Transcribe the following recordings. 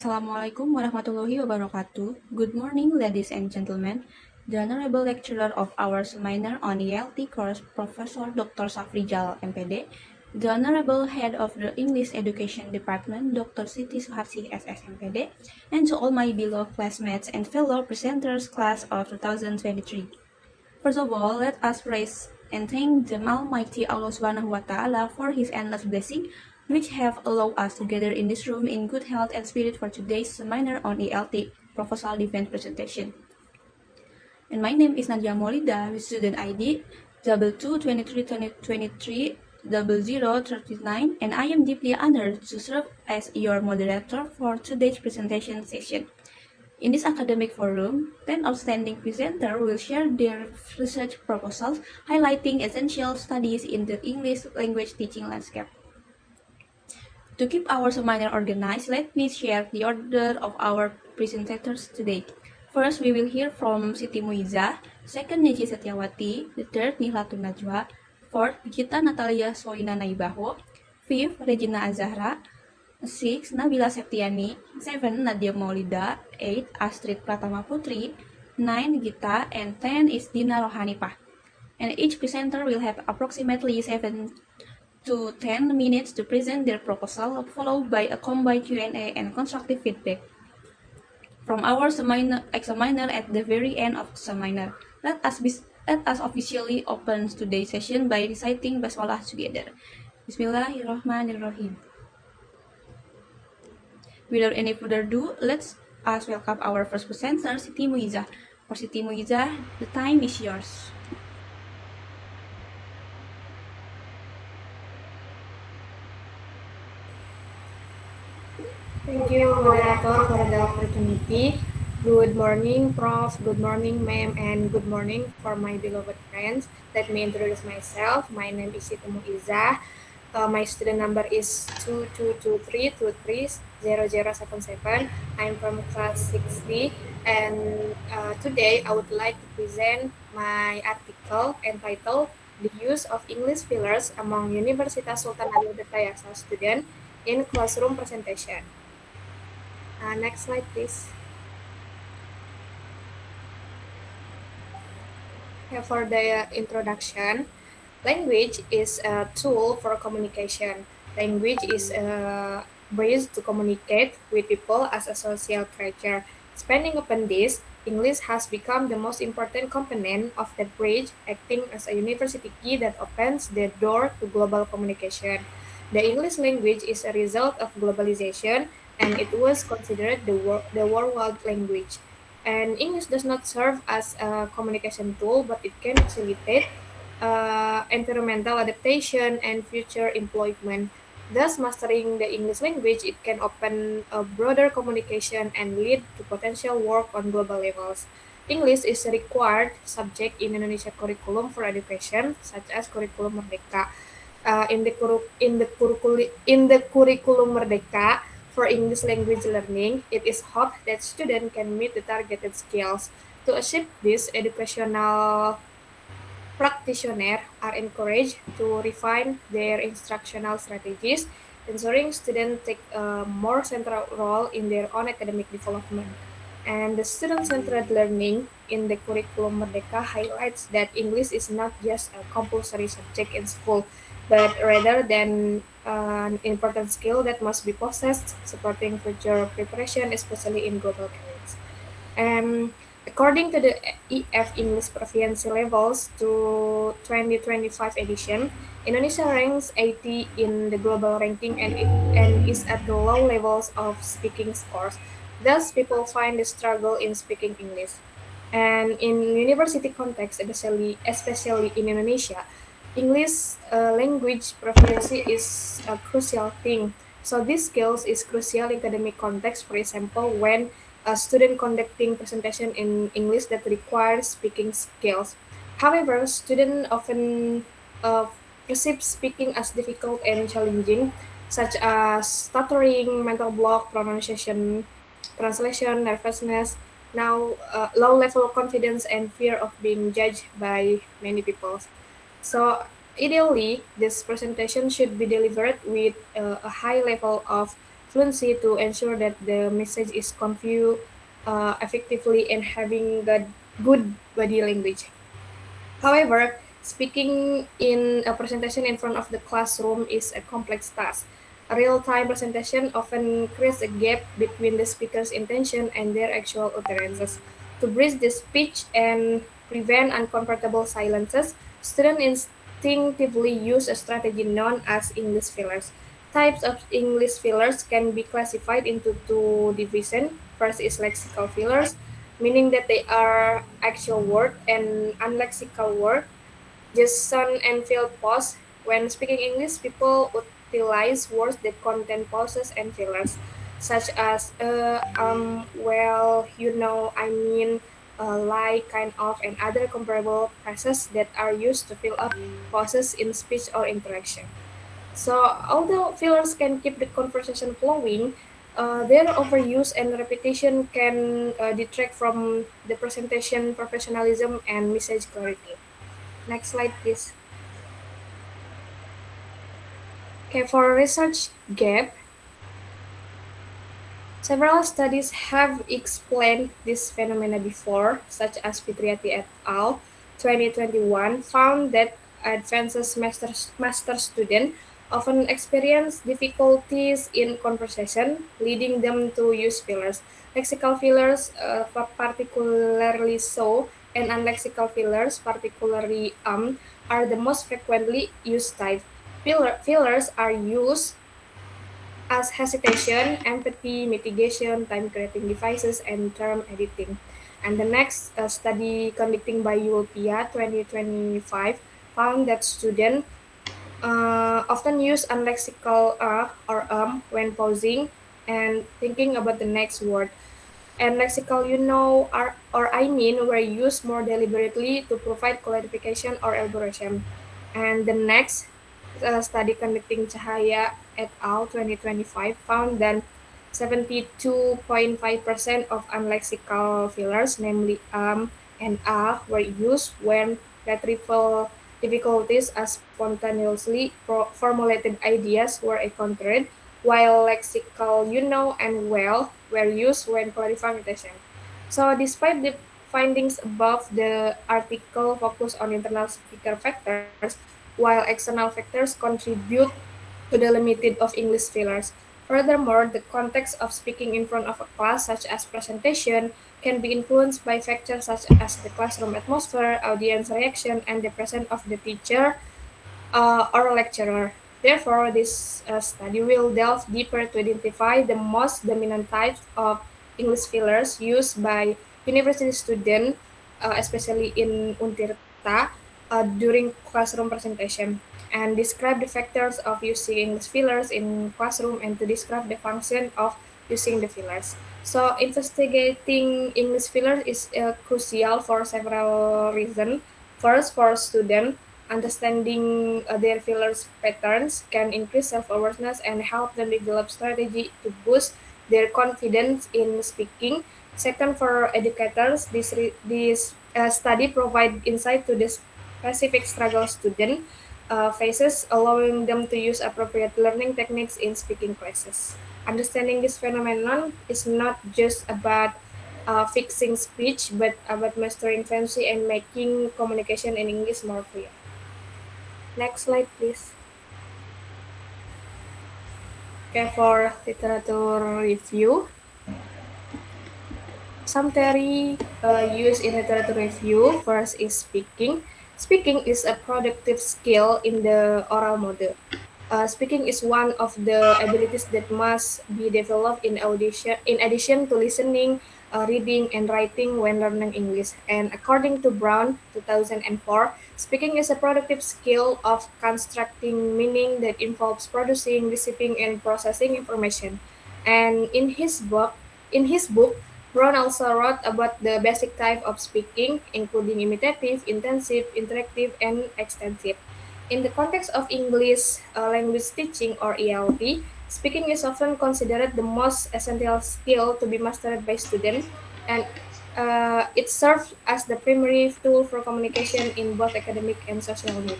Assalamualaikum warahmatullahi wabarakatuh. Good morning, ladies and gentlemen. The Honorable Lecturer of our seminar on ELT course, Professor Dr. Safrijal, MPD, the Honorable Head of the English Education Department, Dr. Siti Suharsi, SS, MPD, and to all my beloved classmates and fellow presenters class of 2023. First of all, let us praise and thank the Almighty Allah Subhanahu wa Ta'ala for His endless blessing, which have allowed us to gather in this room in good health and spirit for today's seminar on ELT, Proposal Defense Presentation. And my name is Nadia Molida with student ID 222323 0039, and I am deeply honored to serve as your moderator for today's presentation session. In this academic forum, 10 outstanding presenters will share their research proposals highlighting essential studies in the English language teaching landscape. To keep our seminar organized, let me share the order of our presenters today. First, we will hear from Siti Muiza, second, Neji Setiawati, the third, Nihlatun Najwa, fourth, Gita Natalia Soina Naibaho, fifth, Regina Azahra, 6. Nabila Septiani, 7. Nadia Maulida, 8. Astrid Pratama Putri, 9. Gita, and 10 is Dina Rohanipah. And each presenter will have approximately 7 to 10 minutes to present their proposal, followed by a combined Q&A and constructive feedback from our examiner at the very end of the seminar. Let us officially open today's session by reciting Basmalah together. Bismillahirrahmanirrahim. Without any further ado, let's welcome our first presenter, Siti Muiza. For Siti Muiza, the time is yours. Thank you, moderator, for the opportunity. Good morning, Prof. Good morning, ma'am, and good morning for my beloved friends. Let me introduce myself. My name is Siti Muiza. My student number is 2223230077. I'm from class 6D, and today I would like to present my article entitled "The Use of English Fillers Among Universitas Sultan Hasanuddin Students in Classroom Presentation." Next slide, please. For the introduction, language is a tool for communication. Language is a bridge to communicate with people as a social creature. Expanding upon this, English has become the most important component of that bridge, acting as a university key that opens the door to global communication. The English language is a result of globalization, and it was considered the worldwide language. And English does not serve as a communication tool, but it can facilitate environmental adaptation and future employment. Thus, mastering the English language, it can open a broader communication and lead to potential work on global levels. English is a required subject in Indonesia curriculum for education, such as Curriculum Merdeka. In the Curriculum Merdeka for English language learning, it is hoped that students can meet the targeted skills. To achieve this, educational practitioners are encouraged to refine their instructional strategies, ensuring students take a more central role in their own academic development. And the student-centered learning in the Curriculum Merdeka highlights that English is not just a compulsory subject in school, but rather than an important skill that must be possessed, supporting future preparation, especially in global careers. And according to the EF English Proficiency Levels to 2025 edition, Indonesia ranks 80 in the global ranking and is at the low levels of speaking scores. Thus, people find the struggle in speaking English. And in university context, especially in Indonesia, English language proficiency is a crucial thing. So this skills is crucial in academic context. For example, when a student conducting presentation in English that requires speaking skills. However, students often perceive speaking as difficult and challenging, such as stuttering, mental block, pronunciation, translation, nervousness, now low level confidence and fear of being judged by many people. So ideally, this presentation should be delivered with a high level of fluency to ensure that the message is conveyed effectively and having a good body language. However, speaking in a presentation in front of the classroom is a complex task. A real-time presentation often creates a gap between the speaker's intention and their actual utterances. To bridge the speech and prevent uncomfortable silences, students instinctively use a strategy known as English fillers. Types of English fillers can be classified into two divisions. First is lexical fillers, meaning that they are actual word and unlexical word, just sound and feel pause. When speaking English, people utilize words that contain pauses and fillers, such as well, you know, I mean, like, kind of, and other comparable phrases that are used to fill up pauses in speech or interaction. So, although fillers can keep the conversation flowing, their overuse and repetition can detract from the presentation professionalism and message clarity. Next slide, please. Okay, for research gap, several studies have explained this phenomena before, such as Fitriati et al. 2021 found that advanced master students often experience difficulties in conversation, leading them to use fillers. Lexical fillers, particularly so, and unlexical fillers, particularly are the most frequently used type. Fillers are used as hesitation, empathy, mitigation, time creating devices, and term editing. And the next study conducting by Europea 2025 found that students often use unlexical or when pausing and thinking about the next word. And lexical you know or I mean were used more deliberately to provide clarification or elaboration. And the next study conducting Cahaya et al. 2025 found that 72.5% of unlexical fillers, namely and were used when retrieval difficulties as spontaneously formulated ideas were encountered, while lexical you know and well were used when clarifying intention. So, despite the findings above, the article focused on internal speaker factors, while external factors contribute to the limited of English fillers. Furthermore, the context of speaking in front of a class, such as presentation, can be influenced by factors such as the classroom atmosphere, audience reaction, and the presence of the teacher or lecturer. Therefore, this study will delve deeper to identify the most dominant types of English fillers used by university students, especially in Untirta, during classroom presentation, and describe the factors of using English fillers in classroom and to describe the function of using the fillers. So, investigating English fillers is crucial for several reasons. First, for students, understanding their fillers patterns can increase self-awareness and help them develop strategy to boost their confidence in speaking. Second, for educators, this study provide insight to the specific struggle student faces, allowing them to use appropriate learning techniques in speaking classes. Understanding this phenomenon is not just about fixing speech, but about mastering fluency and making communication in English more clear. Next slide, please. Okay, for literature review, some theory used in literature review first is speaking. Speaking is a productive skill in the oral mode. Speaking is one of the abilities that must be developed in addition to listening, reading, and writing when learning English. And according to Brown, 2004, speaking is a productive skill of constructing meaning that involves producing, receiving, and processing information. And in his book, Brown also wrote about the basic type of speaking, including imitative, intensive, interactive, and extensive. In the context of English language teaching or ELT, speaking is often considered the most essential skill to be mastered by students, and it serves as the primary tool for communication in both academic and social need.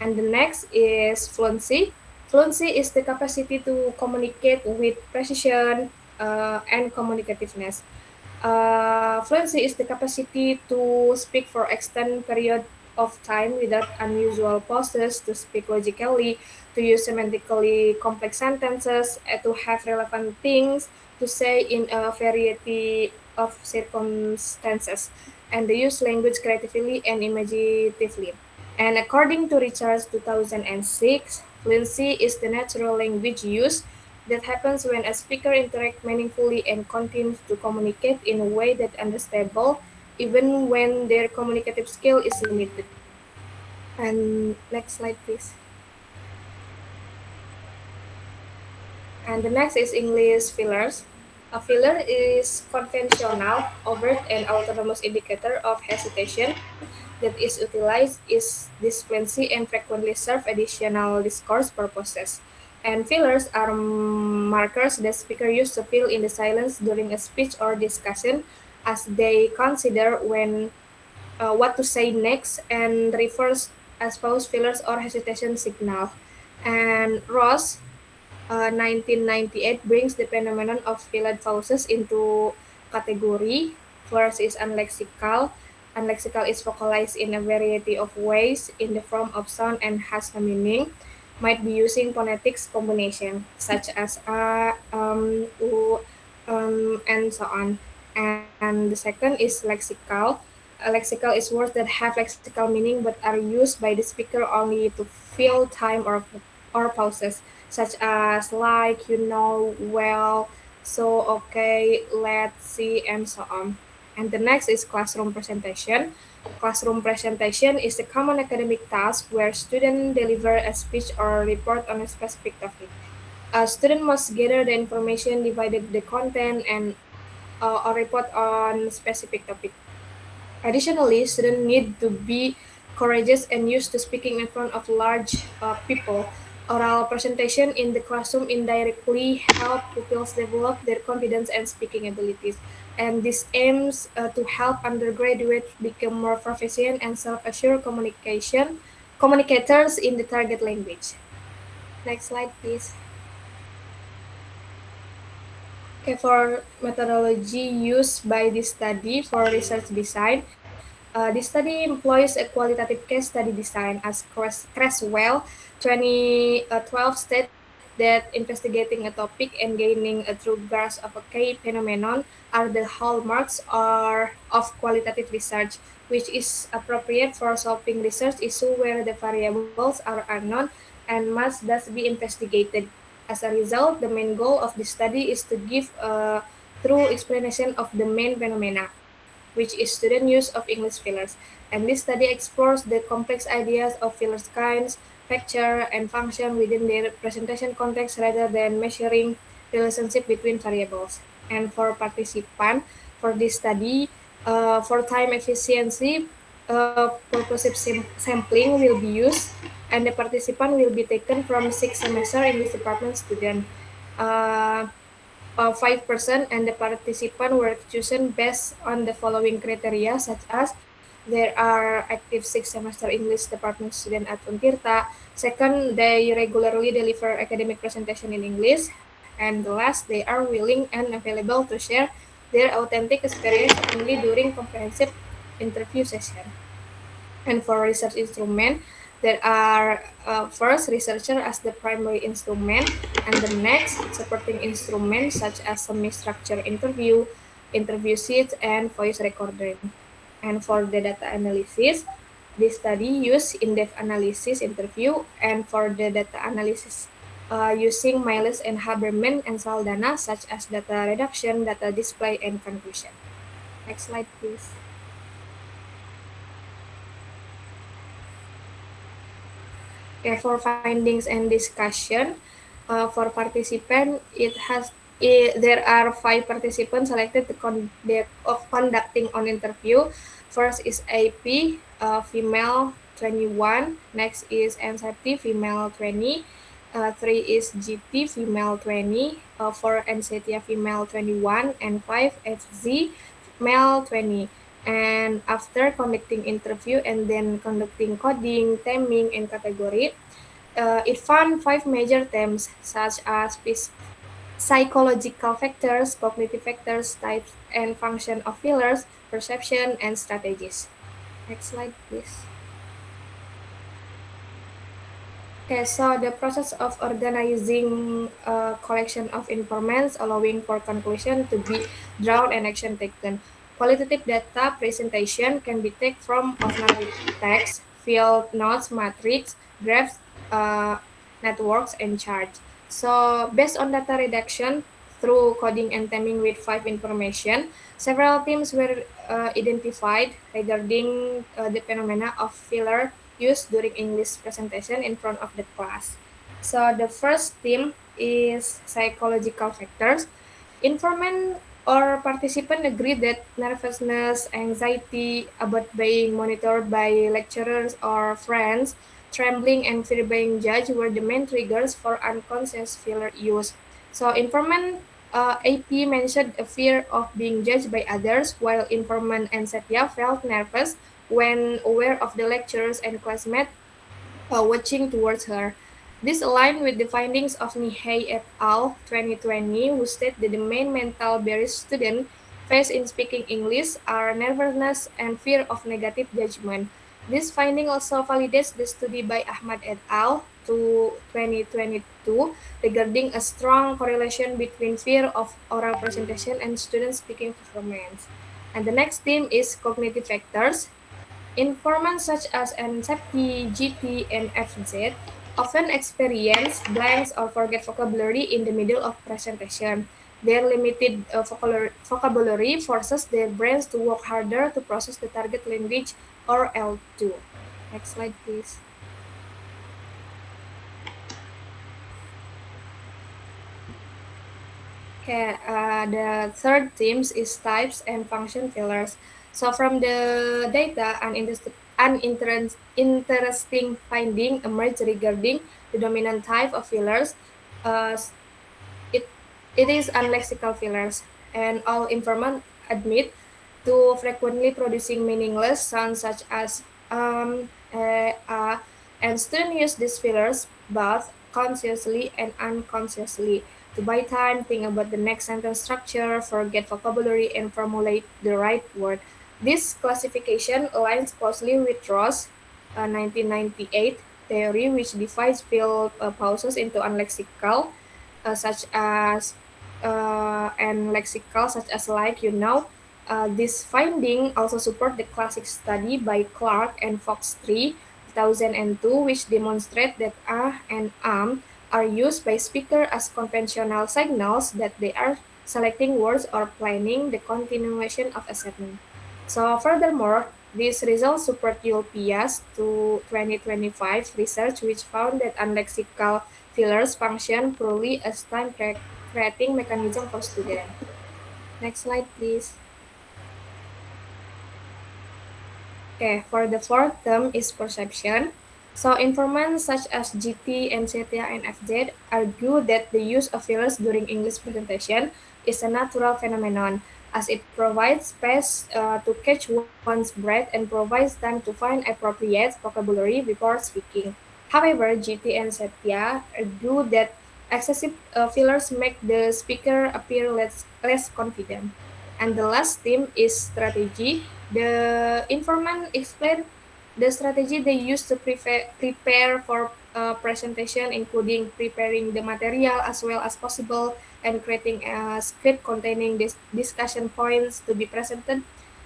And the next is fluency. Fluency is the capacity to communicate with precision and communicativeness. Fluency is the capacity to speak for extended period of time without unusual pauses, to speak logically, to use semantically complex sentences, to have relevant things to say in a variety of circumstances, and to use language creatively and imaginatively. And according to Richards 2006, fluency is the natural language use that happens when a speaker interacts meaningfully and continues to communicate in a way that understandable, even when their communicative skill is limited. And next slide, please. And the next is English fillers. A filler is conventional, overt, and autonomous indicator of hesitation that is utilized is disfluency and frequently serve additional discourse purposes. And fillers are markers that speakers use to fill in the silence during a speech or discussion as they consider when what to say next and refers as pause, fillers, or hesitation signal. And Ross 1998 brings the phenomenon of filled pauses into category. First is unlexical. Unlexical is vocalized in a variety of ways in the form of sound and has no meaning. Might be using phonetics combination such as u, and so on. And the second is lexical. Lexical is words that have lexical meaning but are used by the speaker only to fill time or pauses such as like, well, so, okay, let's see, and so on. And the next is classroom presentation. Classroom presentation is a common academic task where students deliver a speech or report on a specific topic. A student must gather the information, divide the content, and or report on specific topic. Additionally, students need to be courageous and used to speaking in front of large people. Oral presentation in the classroom indirectly help pupils develop their confidence and speaking abilities. And this aims to help undergraduates become more proficient and self-assured communicators in the target language. Next slide, please. Okay, for methodology used by this study for research design, this study employs a qualitative case study design as Creswell 2012 state that investigating a topic and gaining a true grasp of a key phenomenon are the hallmarks of qualitative research, which is appropriate for solving research issue where the variables are unknown and must thus be investigated. As a result, the main goal of the study is to give a true explanation of the main phenomena, which is student use of English fillers. And this study explores the complex ideas of fillers kinds, factor, and function within their presentation context rather than measuring relationship between variables. And for participant for this study, for time efficiency, purposive sampling will be used, and the participant will be taken from 6 semester English department student. Uh, 5% and the participant were chosen based on the following criteria such as there are active 6 semester English department student at Untirta. Second, they regularly deliver academic presentation in English. And the last, they are willing and available to share their authentic experience only during comprehensive interview session. And for research instrument, there are first researcher as the primary instrument, and the next supporting instruments such as semi-structured interview, interview sheets, and voice recording. And for the data analysis, this study use in-depth analysis interview, and for the data analysis using Miles and Haberman and Saldana such as data reduction, data display, and conclusion. Next slide, please. Okay, for findings and discussion, for participant, there are 5 participants selected to conducting on interview. First is AP, female 21. Next is NCT, female 20. 3 is GT, female 20. 4 NCT, female 21. And 5 HZ, male 20. And after conducting interview and then conducting coding, timing, and category, It found five major themes such as psychological factors, cognitive factors, types and function of fillers, perception, and strategies. Next slide, please. Okay, so the process of organizing a collection of informants allowing for conclusion to be drawn and action taken. Qualitative data presentation can be taken from of-knowledge text, field notes, matrix, graphs, uh, networks, and charts. So based on data reduction through coding and timing with five information, several themes were identified regarding the phenomena of filler used during English presentation in front of the class. So the first theme is psychological factors. Informant or participant agree that nervousness, anxiety about being monitored by lecturers or friends, trembling, and fear being judged were the main triggers for unconscious filler use. So informant AP mentioned a fear of being judged by others, while informant and Satya felt nervous when aware of the lecturers and classmates watching towards her. This aligned with the findings of Nihei et al. 2020, who state that the main mental barriers students face in speaking English are nervousness and fear of negative judgment. This finding also validates the study by Ahmad et al. To 2022 regarding a strong correlation between fear of oral presentation and student speaking performance. And the next theme is cognitive factors. Informants such as NCEPT, GT, and FZ often experience blanks or forget vocabulary in the middle of presentation. Their limited vocabulary forces their brains to work harder to process the target language or L2. Next slide, please. Okay, the third themes is types and function fillers. So from the data, an interesting finding emerged regarding the dominant type of fillers. Uh, it, it is unlexical fillers, and all informant admit to frequently producing meaningless sounds such as and students use these fillers both consciously and unconsciously to buy time, think about the next sentence structure, forget vocabulary, and formulate the right word. This classification aligns closely with Ross' 1998 theory, which divides fill pauses into unlexical, such as and lexical, such as like you know. This finding also support the classic study by Clark and Fox 3, 2002, which demonstrate that and are used by speaker as conventional signals that they are selecting words or planning the continuation of a sentence. So furthermore, these results support Ulpia's to 2025 research, which found that unlexical fillers function poorly as time creating mechanism for students. Next slide, please. Okay, for the fourth term is perception. So informants such as GT, NCTA, and FZ argue that the use of fillers during English presentation is a natural phenomenon, as it provides space to catch one's breath and provides time to find appropriate vocabulary before speaking. However, GT and Satya argue that excessive fillers make the speaker appear less confident. And the last theme is strategy. The informant explained the strategy they use to prepare for a presentation, including preparing the material as well as possible and creating a script containing discussion points to be presented.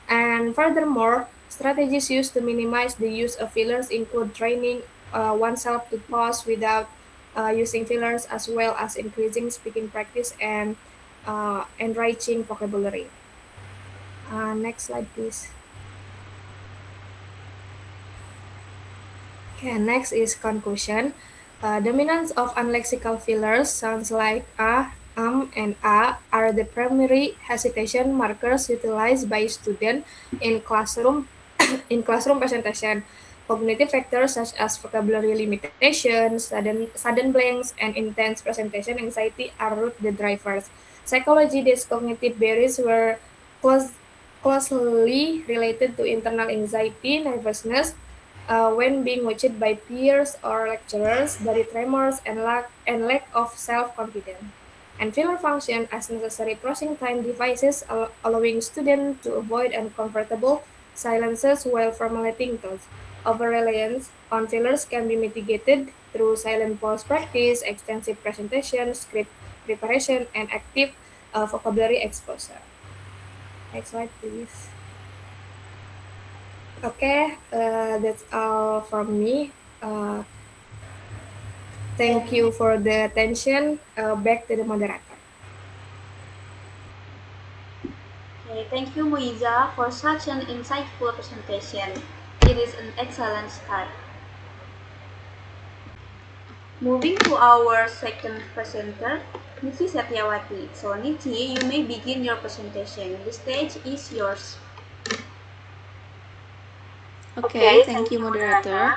And furthermore, strategies used to minimize the use of fillers include training oneself to pause without using fillers, as well as increasing speaking practice and enriching vocabulary. Next slide, please. Okay, next is conclusion. Dominance of unlexical fillers sounds like and are the primary hesitation markers utilized by students in classroom in classroom presentation. Cognitive factors such as vocabulary limitations, sudden blanks, and intense presentation anxiety are root the drivers. Psychology, these cognitive barriers were close, closely related to internal anxiety, nervousness, When being watched by peers or lecturers, body tremors and lack of self-confidence. And filler function as necessary processing time devices, allowing students to avoid uncomfortable silences while formulating thoughts. Over-reliance on fillers can be mitigated through silent pause practice, extensive presentation, script preparation, and active vocabulary exposure. Next slide, please. Okay, that's all from me. Uh, Thank you for the attention. Back to the moderator. Okay, thank you, Moiza, for such an insightful presentation. It is an excellent start. Moving to our second presenter, Niti Satyawati. So, Niti, you may begin your presentation. The stage is yours. Okay, thank you, moderator.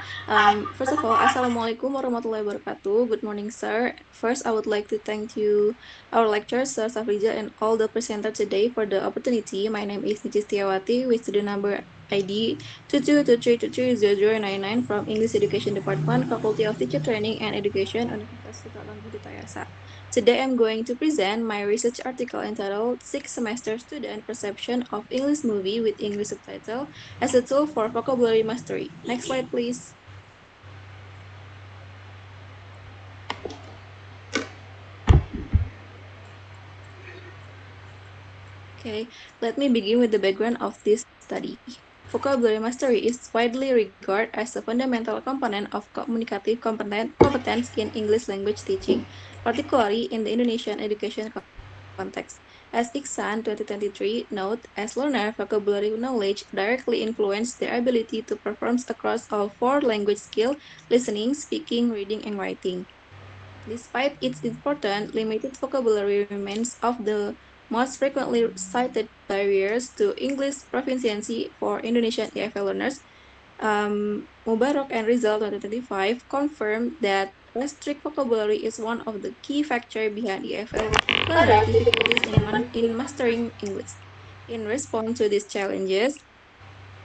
First of all, Assalamualaikum warahmatullahi wabarakatuh. Good morning, sir. First, I would like to thank you, our lecturer, Sir Safrija, and all the presenters today for the opportunity. My name is Niti Setiawati with student number ID 2223230099 from English Education Department, Faculty of Teacher Training and Education, Universitas Ketolan Budi Tayasa. Today, I'm going to present my research article entitled Sixth Semester Student Perception of English Movie with English Subtitle as a tool for vocabulary mastery. Next slide, please. Okay, let me begin with the background of this study. Vocabulary mastery is widely regarded as a fundamental component of communicative competence in English language teaching, particularly in the Indonesian education context. As Iksan 2023 note, as learner, vocabulary knowledge directly influence their ability to perform across all four language skills: listening, speaking, reading, and writing. Despite its importance, limited vocabulary remains of the most frequently cited barriers to English proficiency for Indonesian EFL learners. Mubarak and Rizal 2025 confirmed that restrict vocabulary is one of the key factors behind EFL learner difficulties in mastering English. In response to these challenges,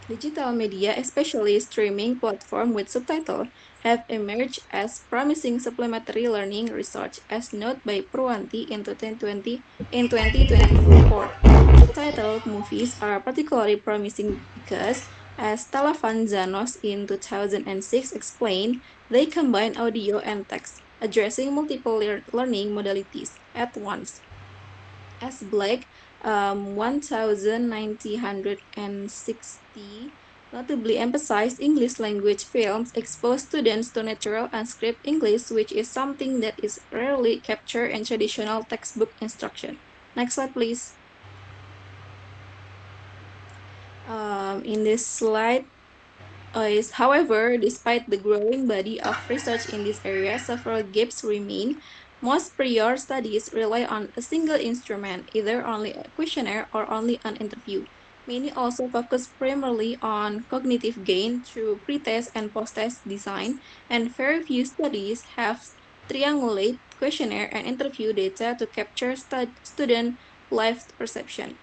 digital media, especially streaming platforms with subtitles, have emerged as promising supplementary learning research, as noted by Purwanti in 2024. Subtitled movies are particularly promising because, as Talafan Zanos in 2006 explained, they combine audio and text, addressing multiple learning modalities at once. As Black 1960 notably emphasized English language films expose students to natural and script English, which is something that is rarely captured in traditional textbook instruction. Next slide, please. In this slide, however, despite the growing body of research in this area, several gaps remain. Most prior studies rely on a single instrument, either only a questionnaire or only an interview. Many also focus primarily on cognitive gain through pretest and post-test design, and very few studies have triangulate questionnaire and interview data to capture student life perception.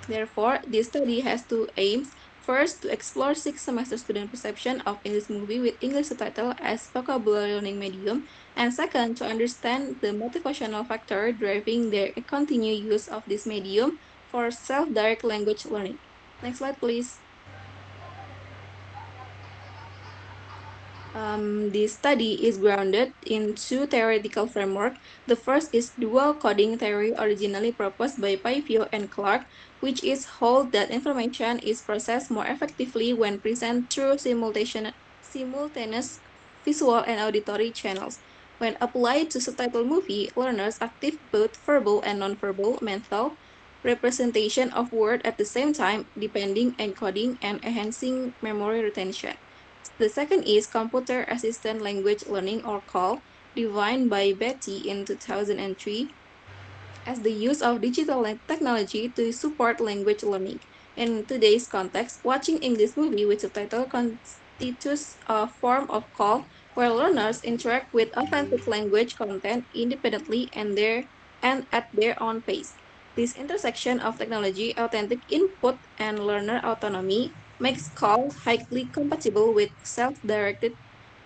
Therefore, this study has two aims. First, to explore six-semester student perception of English movie with English subtitle as vocabulary learning medium, and second, to understand the motivational factor driving their continued use of this medium for self-direct language learning. Next slide, please. This study is grounded in two theoretical frameworks. The first is dual coding theory, originally proposed by Paivio and Clark, which is hold that information is processed more effectively when present through simultaneous visual and auditory channels. When applied to subtitle movie, learners active both verbal and nonverbal mental representation of word at the same time, depending encoding and enhancing memory retention. The second is Computer Assisted Language Learning, or CALL, defined by Betty in 2003 as the use of digital technology to support language learning. In today's context, watching English movie with subtitle constitutes a form of call where learners interact with authentic language content independently and at their own pace. This intersection of technology, authentic input, and learner autonomy makes call highly compatible with self-directed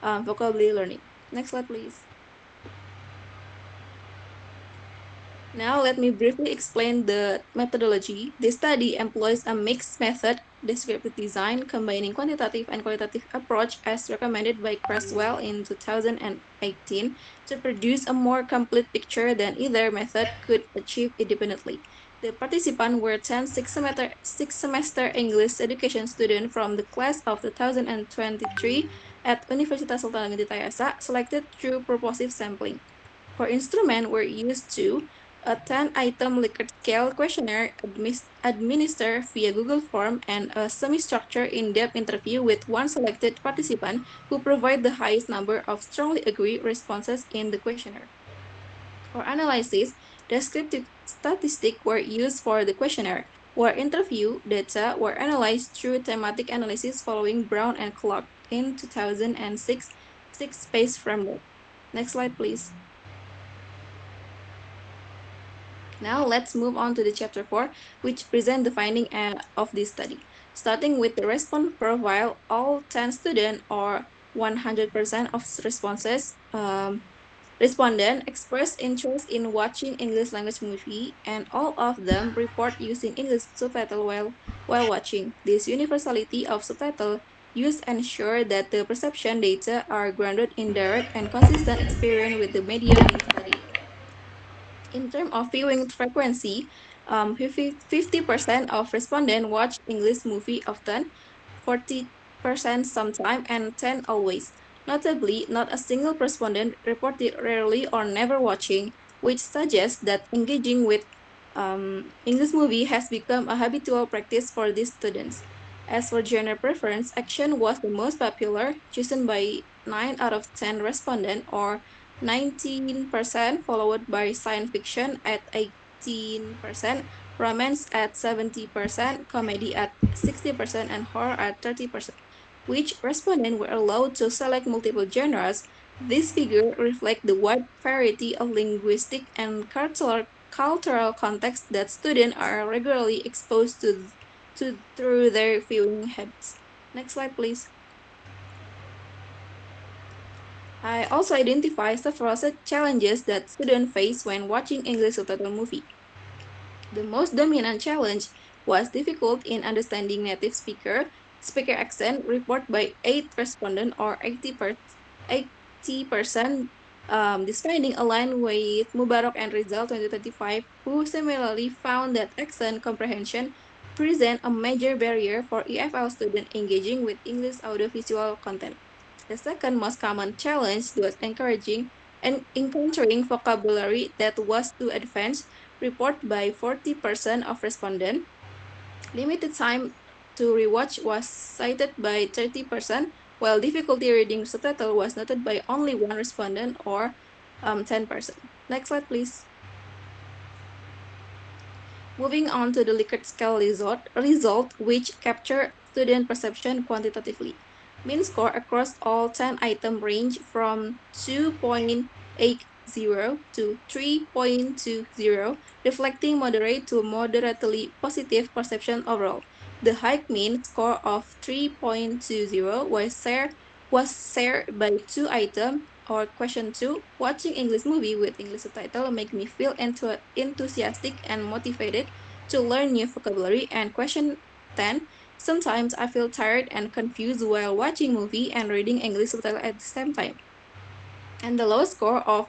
vocabulary learning. Next slide, please. Now, let me briefly explain the methodology. This study employs a mixed method, descriptive design, combining quantitative and qualitative approach as recommended by Creswell in 2018 to produce a more complete picture than either method could achieve independently. The participants were 10 six-semester English education students from the class of 2023 at Universitas Sultan Hasanuddin Tayasa, selected through purposive sampling. Core instruments were used to a 10-item Likert scale questionnaire administered via Google Form and a semi-structured in-depth interview with one selected participant who provided the highest number of strongly agree responses in the questionnaire. For analysis, descriptive statistics were used for the questionnaire, where interview data were analyzed through thematic analysis following Brown and Clark in 2006 six-phase framework. Next slide, please. Now let's move on to the chapter 4, which present the finding of this study. Starting with the response profile, all 10 students or 100% of responses respondent expressed interest in watching English language movie, and all of them report using English subtitle while watching. This universality of subtitle use ensure that the perception data are grounded in direct and consistent experience with the medium being studied. In terms of viewing frequency, 50% of respondents watch English movie often, 40% sometime, and 10 always. Notably, not a single respondent reported rarely or never watching, which suggests that engaging with English movie has become a habitual practice for these students. As for genre preference, action was the most popular, chosen by 9 out of 10 respondents, or 19%, followed by science fiction at 18%, romance at 70%, comedy at 60%, and horror at 30%. Which respondents were allowed to select multiple genres. This figure reflects the wide variety of linguistic and cultural contexts that students are regularly exposed to through their viewing habits. Next slide, please. I also identify several challenges that students face when watching English subtitle movie. The most dominant challenge was difficult in understanding native speaker accent, reported by 8 respondents or 80%. This finding aligned with Mubarak and Rizal 2025, who similarly found that accent comprehension present a major barrier for EFL students engaging with English audiovisual content. The second most common challenge was encouraging and encountering vocabulary that was too advanced, reported by 40% of respondents. Limited time to rewatch was cited by 30%, while difficulty reading subtitle was noted by only one respondent, or 10%. Next slide, please. Moving on to the Likert scale result, which capture student perception quantitatively. Mean score across all 10 items range from 2.80 to 3.20, reflecting moderate to moderately positive perception overall. The high mean score of 3.20 was shared by 2 items, or question 2, watching English movie with English subtitle make me feel enthusiastic and motivated to learn new vocabulary. And question 10, sometimes I feel tired and confused while watching movie and reading English subtitle at the same time. And the lowest score of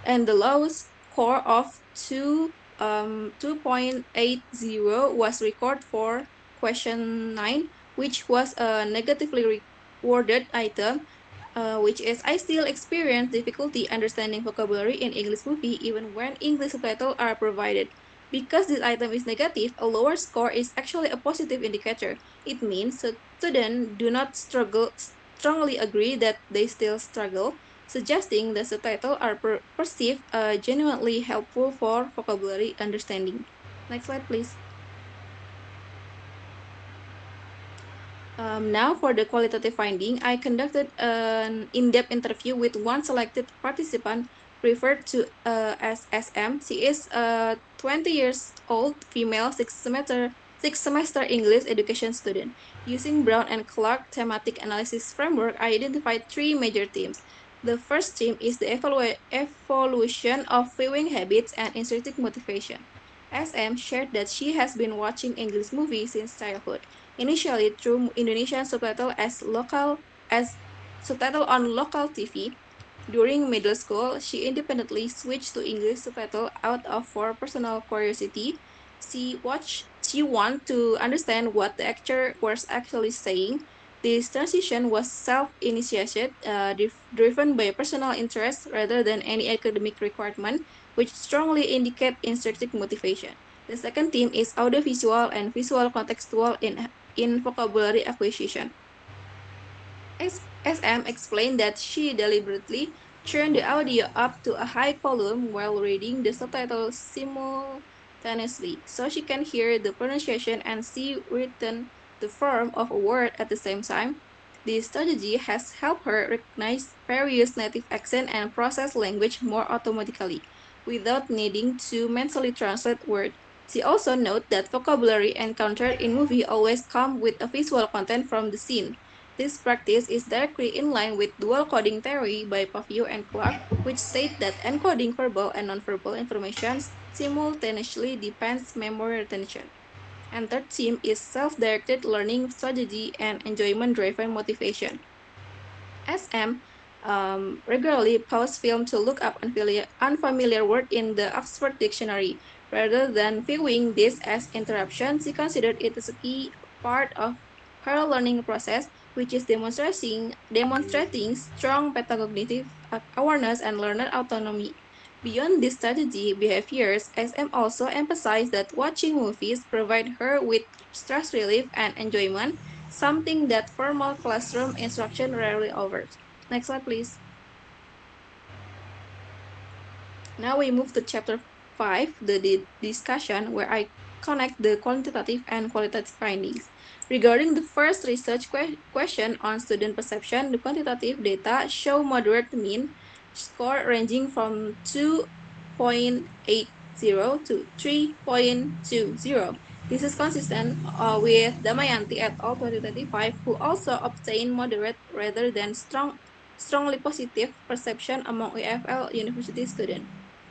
2.80 was recorded for question 9, which was a negatively rewarded item, which is I still experience difficulty understanding vocabulary in English movie even when English subtitles are provided. Because this item is negative, a lower score is actually a positive indicator. It means students do not strongly agree that they still struggle, suggesting the subtitles are perceived genuinely helpful for vocabulary understanding. Next slide, please. Now for the qualitative finding, I conducted an in-depth interview with one selected participant referred to as SM. She is a 20 years old female, 6 semester sixth semester English education student. Using Brown and Clark thematic analysis framework, I identified three major themes. The first theme is the evolution of viewing habits and intrinsic motivation. SM shared that she has been watching English movies since childhood, initially through Indonesian as subtitle on local TV. During middle school, she independently switched to English subtitle out of for personal curiosity. She wanted to understand what the actor was actually saying. This transition was self-initiated, driven by personal interest rather than any academic requirement, which strongly indicate intrinsic motivation. The second theme is audiovisual and visual contextual in vocabulary acquisition. SM explained that she deliberately turned the audio up to a high volume while reading the subtitles simultaneously, so she can hear the pronunciation and see written the form of a word at the same time. This strategy has helped her recognize various native accents and process language more automatically, without needing to mentally translate words. She also noted that vocabulary encountered in movie always come with a visual content from the scene. This practice is directly in line with dual coding theory by Pavio and Clark, which state that encoding verbal and nonverbal information simultaneously depends memory retention. And third theme is self-directed learning strategy and enjoyment-driven motivation. SM regularly paused film to look up unfamiliar word in the Oxford Dictionary. Rather than viewing this as interruption, she considered it as a key part of her learning process, which is demonstrating strong metacognitive awareness and learner autonomy. Beyond these strategy behaviors, SM also emphasized that watching movies provide her with stress relief and enjoyment, something that formal classroom instruction rarely offers. Next slide, please. Now we move to chapter 5, the discussion, where I connect the quantitative and qualitative findings. Regarding the first research question on student perception, the quantitative data show moderate mean score ranging from 2.80 to 3.20. This is consistent with Damayanti et al. 2025, who also obtained moderate rather than strongly positive perception among EFL university students.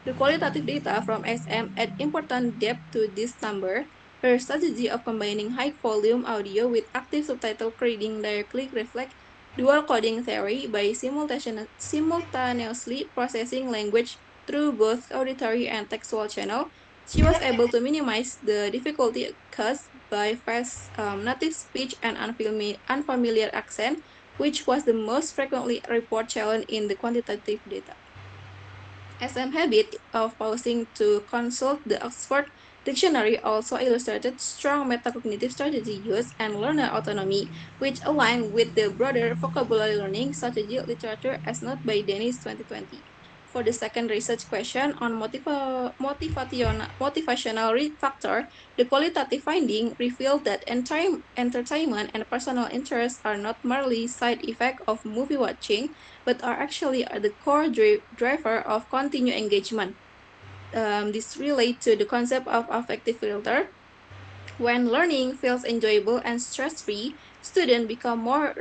The qualitative data from SM add important depth to this number. Her strategy of combining high-volume audio with active subtitle reading directly reflects dual coding theory by simultaneously processing language through both auditory and textual channel. She was able to minimize the difficulty caused by fast native speech and unfamiliar accent, which was the most frequently reported challenge in the quantitative data. SM habit of pausing to consult the Oxford Dictionary also illustrated strong metacognitive strategy use and learner autonomy, which align with the broader vocabulary learning strategy literature as noted by Dennis 2020. For the second research question on motivational factor, the qualitative finding revealed that entertainment and personal interests are not merely side effect of movie watching, but are actually the core driver of continued engagement. This relates to the concept of affective filter. When learning feels enjoyable and stress-free, students become more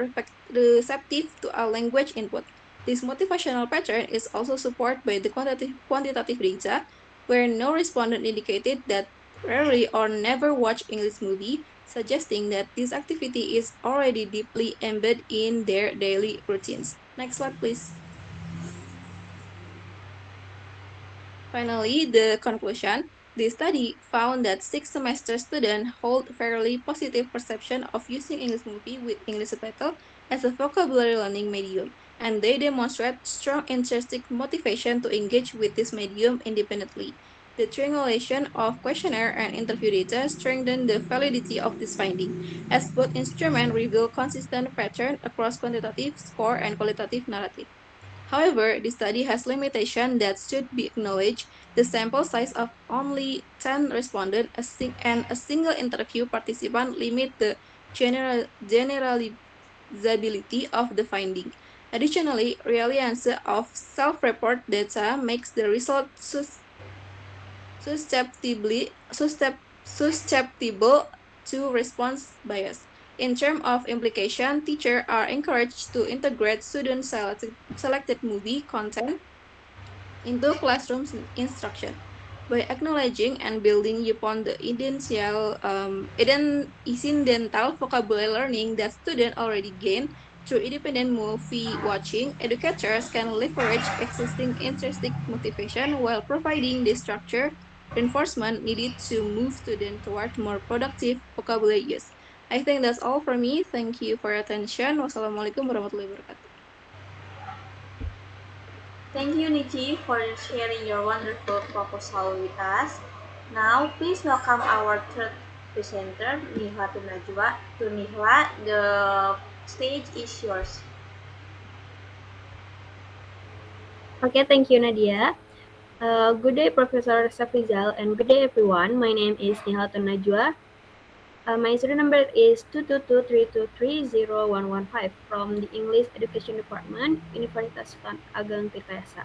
receptive to a language input. This motivational pattern is also supported by the quantitative data, where no respondent indicated that rarely or never watch English movie, suggesting that this activity is already deeply embedded in their daily routines. Next slide, please. Finally, the conclusion. The study found that sixth semester students hold fairly positive perception of using English movie with English subtitle as a vocabulary learning medium, and they demonstrate strong intrinsic motivation to engage with this medium independently. The triangulation of questionnaire and interview data strengthened the validity of this finding, as both instruments reveal consistent pattern across quantitative score and qualitative narrative. However, the study has limitations that should be acknowledged. The sample size of only 10 respondents and a single interview participant limit the generalizability of the finding. Additionally, reliance of self-report data makes the result susceptible to response bias. In terms of implication, teachers are encouraged to integrate student-selected movie content into classroom instruction by acknowledging and building upon the incidental vocabulary learning that students already gain through independent movie watching. Educators can leverage existing intrinsic motivation while providing the structure reinforcement needed to move students toward more productive vocabulary use. I think that's all for me. Thank you for your attention. Wassalamualaikum warahmatullahi wabarakatuh. Thank you, Nichi, for sharing your wonderful proposal with us. Now, please welcome our third presenter, Nihla Tunajwa. To Nihla, the stage is yours. Okay, thank you, Nadia. Good day, Professor Safrizal, and good day, everyone. My name is Nihalton Najwa. My student number is 22232301115 from the English Education Department, Universitas Sultan Ageng Tirtayasa.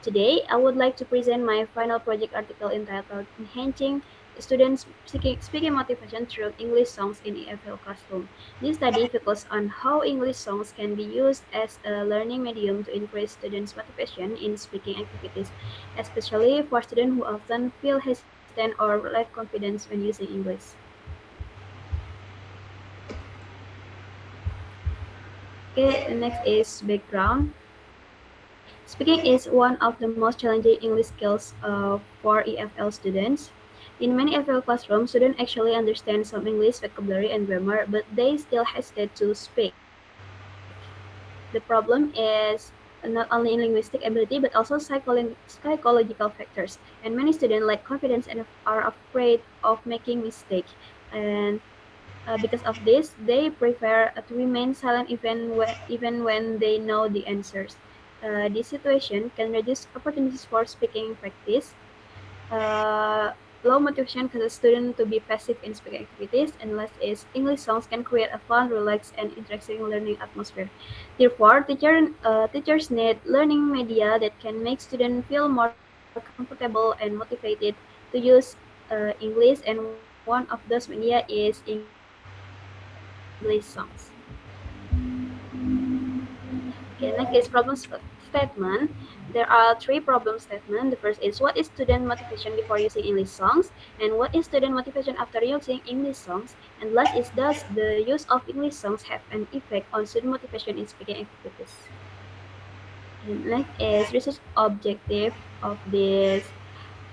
Today, I would like to present my final project article entitled Enhancing Students' Speaking Motivation Through English Songs in EFL Classroom. This study focuses on how English songs can be used as a learning medium to increase students' motivation in speaking activities, especially for students who often feel hesitant or lack confidence when using English. Okay, next is background. Speaking is one of the most challenging English skills for EFL students. In many EFL classrooms, students actually understand some English vocabulary and grammar, but they still hesitate to speak. The problem is not only in linguistic ability, but also psychological factors. And many students lack confidence and are afraid of making mistakes. And because of this, they prefer to remain silent even when they know the answers. This situation can reduce opportunities for speaking practice. Uh, Low motivation causes students to be passive in speaking activities, and last is English songs can create a fun, relaxed, and interesting learning atmosphere. Therefore, teachers need learning media that can make students feel more comfortable and motivated to use English, and one of those media is English songs. Okay, next is statement. There are three problem statements. The first is what is student motivation before using English songs, and what is student motivation after using English songs, and last is does the use of English songs have an effect on student motivation in speaking activities. And next is research objective of this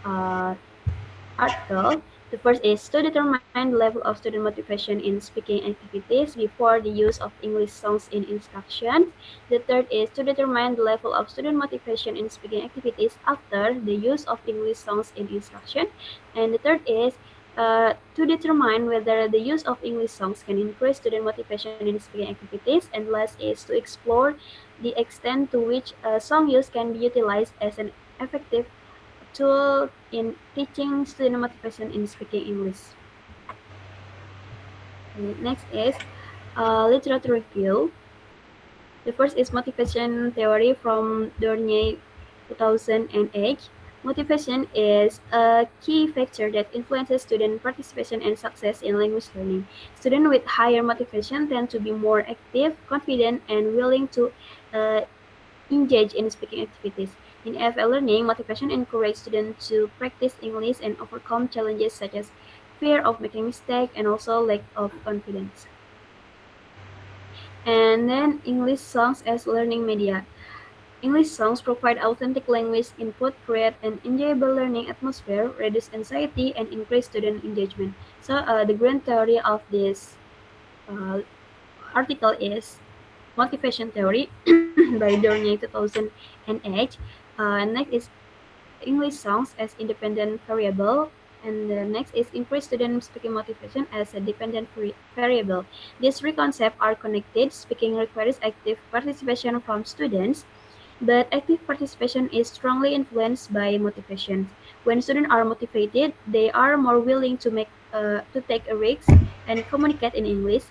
uh, article. The first is to determine the level of student motivation in speaking activities before the use of English songs in instruction. The third is to determine the level of student motivation in speaking activities after the use of English songs in instruction. And the third is to determine whether the use of English songs can increase student motivation in speaking activities. And last is to explore the extent to which song use can be utilized as an effective tool in teaching student motivation in speaking English. And next is literature review. The first is motivation theory from Dornier 2008. Motivation is a key factor that influences student participation and success in language learning. Students with higher motivation tend to be more active, confident, and willing to uh, engage in speaking activities. In AFL learning, motivation encourages students to practice English and overcome challenges such as fear of making mistakes and also lack of confidence. And then English songs as learning media. English songs provide authentic language input, create an enjoyable learning atmosphere, reduce anxiety, and increase student engagement. So the grand theory of this uh, article is motivation theory by Dornier 2008. Next is English songs as independent variable. And the next is increase student speaking motivation as a dependent variable. These three concepts are connected. Speaking requires active participation from students, but active participation is strongly influenced by motivation. When students are motivated, they are more willing to take a risk and communicate in English.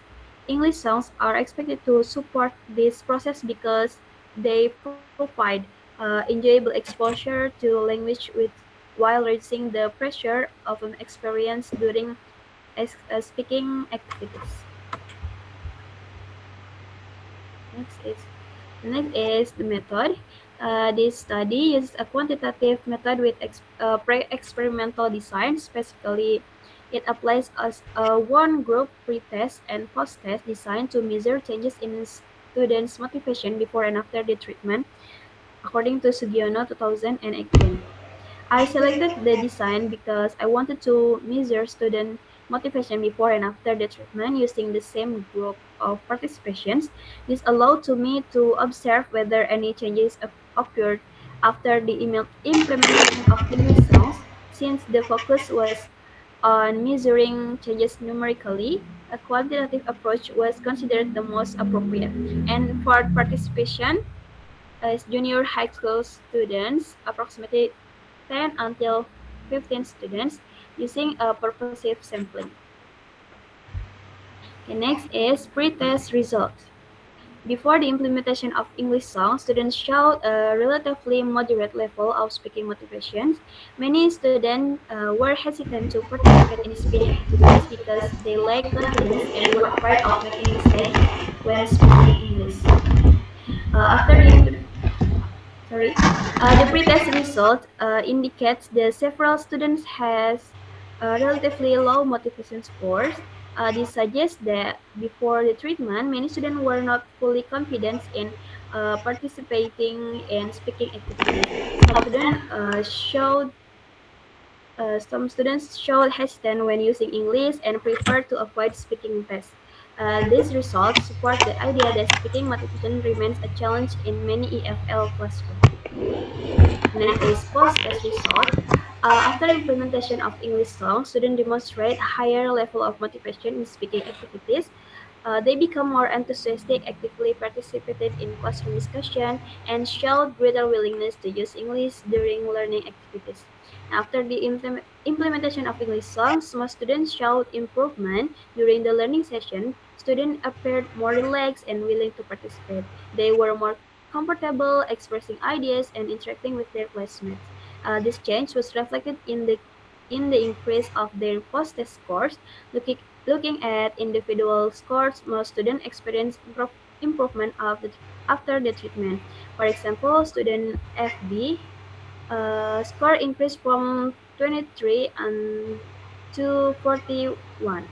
English songs are expected to support this process because they provide enjoyable exposure to language while reducing the pressure of an experience during speaking activities. Next is Next is the method. This study uses a quantitative method with pre-experimental design. Specifically, it applies as a one-group pre-test and post-test design to measure changes in students' motivation before and after the treatment, according to Sugiono 2018. I selected the design because I wanted to measure student motivation before and after the treatment using the same group of participations. This allowed to me to observe whether any changes occurred after the implementation of English songs. Since the focus was on measuring changes numerically, a quantitative approach was considered the most appropriate. And for participation, as junior high school students, approximately 10 until 15 students, using a purposive sampling. Okay, next is pre-test results. Before the implementation of English songs, students showed a relatively moderate level of speaking motivation. Many students were hesitant to participate in speaking activities because they lacked confidence and were afraid of making mistakes when speaking English. After the Sorry. The pretest result indicates that several students has relatively low motivation scores. This suggests that before the treatment, many students were not fully confident in participating in speaking activities. Some students showed hesitant when using English and preferred to avoid speaking tests. These results support the idea that speaking motivation remains a challenge in many EFL classrooms. Next is post-test result. After implementation of English songs, students demonstrate higher level of motivation in speaking activities. They become more enthusiastic, actively participated in classroom discussion, and showed greater willingness to use English during learning activities. After the implementation of English songs, most students showed improvement during the learning session. Students appeared more relaxed and willing to participate. They were more comfortable expressing ideas and interacting with their classmates. This change was reflected in the increase of their post-test scores. Looking at individual scores, most students experience improvement after the treatment. For example, student FB score increased from 23 and to 41.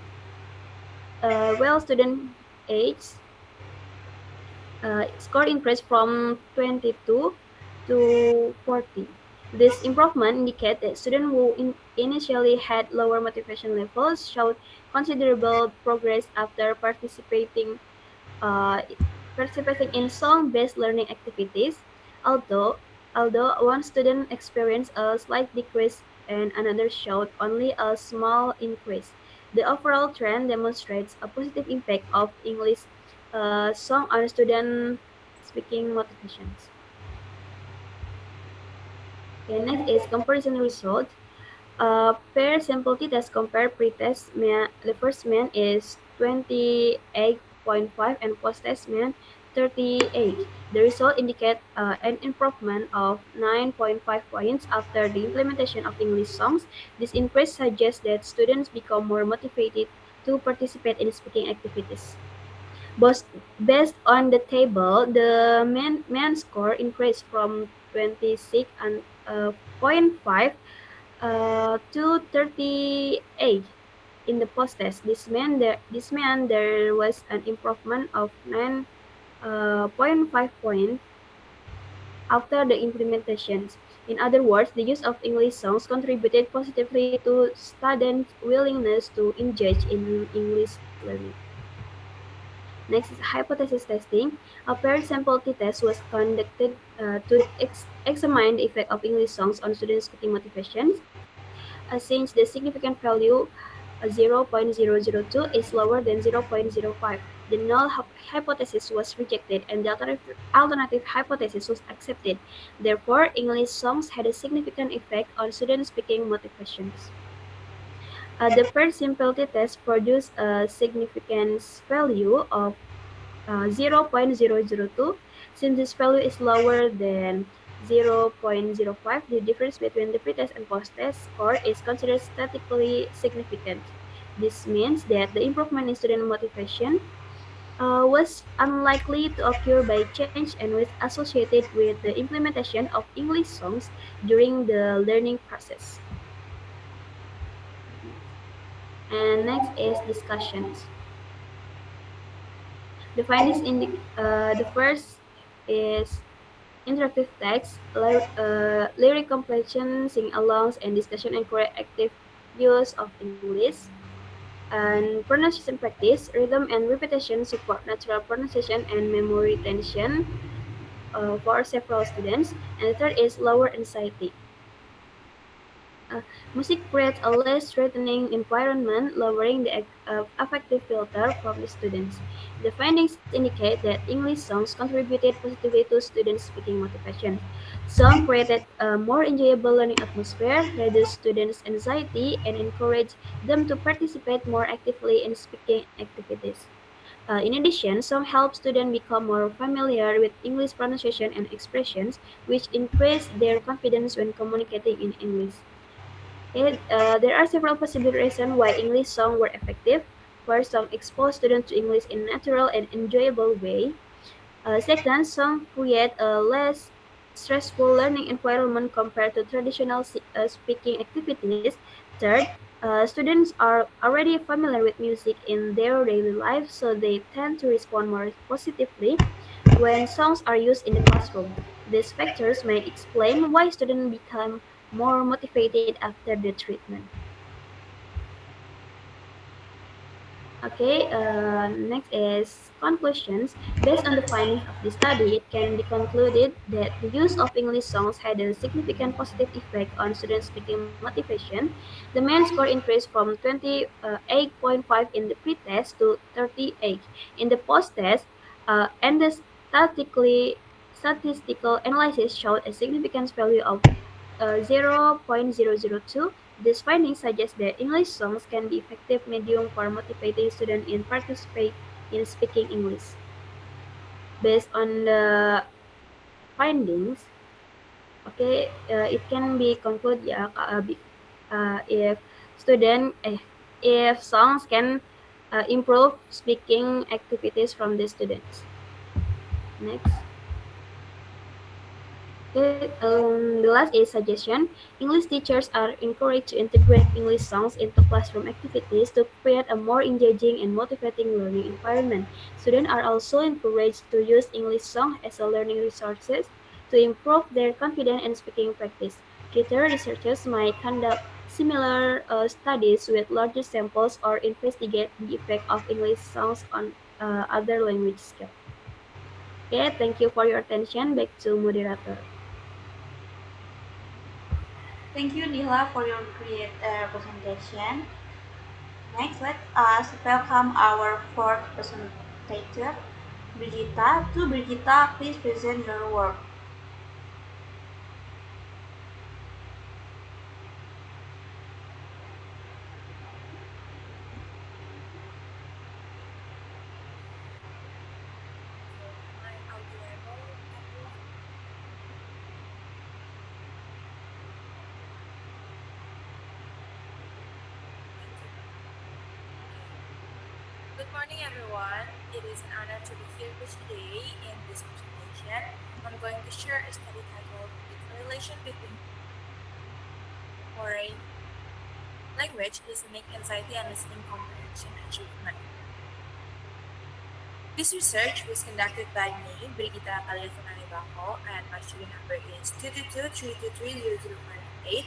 Well, student H score increased from 22 to 40. This improvement indicates that students who initially had lower motivation levels showed considerable progress after uh, participating in song-based learning activities. Although although one student experienced a slight decrease and another showed only a small increase, the overall trend demonstrates a positive impact of English song on student speaking motivations. Okay, next is comparison result. Per sample t-test compare pre-test the first mean is 28.5 and post-test mean 38. The result indicate an improvement of 9.5 points after the implementation of English songs. This increase suggests that students become more motivated to participate in speaking activities. But based on the table, the main score increased from 26 and point 0.5 to 38 in the post-test. This meant there was an improvement of 9.5 point after the implementations. In other words, the use of English songs contributed positively to students' willingness to engage in English learning. Next is hypothesis testing. A paired sample t-test was conducted to examine the effect of English songs on students' speaking motivations. Since the significant value 0.002 is lower than 0.05, the null hypothesis was rejected and the alternative hypothesis was accepted. Therefore, English songs had a significant effect on student speaking motivations. The paired simplicity test produced a significance value of 0.002. Since this value is lower than 0.05, the difference between the pre-test and post-test score is considered statistically significant. This means that the improvement in student motivation was unlikely to occur by change and was associated with the implementation of English songs during the learning process. And next is discussions. The findings in the first is interactive text, lyric completion, sing-alongs, and discussion encourage active use of English. And pronunciation practice, rhythm and repetition support natural pronunciation and memory retention for several students. And the third is lower anxiety. Uh, Music creates a less threatening environment, lowering the affective filter from the students. The findings indicate that English songs contributed positively to students' speaking motivation. Song created a more enjoyable learning atmosphere, reduced students' anxiety, and encouraged them to participate more actively in speaking activities. In addition, song help students become more familiar with English pronunciation and expressions, which increase their confidence when communicating in English. There are several possible reasons why English songs were effective. First, song expose students to English in a natural and enjoyable way. Second, song create a less stressful learning environment compared to traditional speaking activities. Third, students are already familiar with music in their daily life, so they tend to respond more positively when songs are used in the classroom. These factors may explain why students become more motivated after the treatment. Okay, next is conclusions. Based on the findings of the study, it can be concluded that the use of English songs had a significant positive effect on students' speaking motivation. The main score increased from 28.5 in the pre-test to 38 in the post-test, and the statistical analysis showed a significance value of 0.002. This finding suggests that English songs can be effective medium for motivating students in participate in speaking English. Based on the findings, okay, it can be concluded if student if songs can improve speaking activities from the students. Next. Okay, the last is suggestion. English teachers are encouraged to integrate English songs into classroom activities to create a more engaging and motivating learning environment. Students are also encouraged to use English songs as a learning resources to improve their confidence and speaking practice. Future researchers might conduct similar studies with larger samples or investigate the effect of English songs on other language skills. Okay, thank you for your attention. Back to moderator. Thank you, Dila, for your great presentation. Next, let us welcome our fourth presenter, Brigitta. To Brigitta, please present your work. Am I audible, everyone? Thank you. Okay. Good morning, everyone. It is an honor to be here today in this presentation. I'm going to share a study titled The Correlation Between Foreign Language Listening Anxiety and Listening Comprehension Achievement. This research was conducted by me, Brigitta Paliafunani Bako, and my student number is 222-323-0058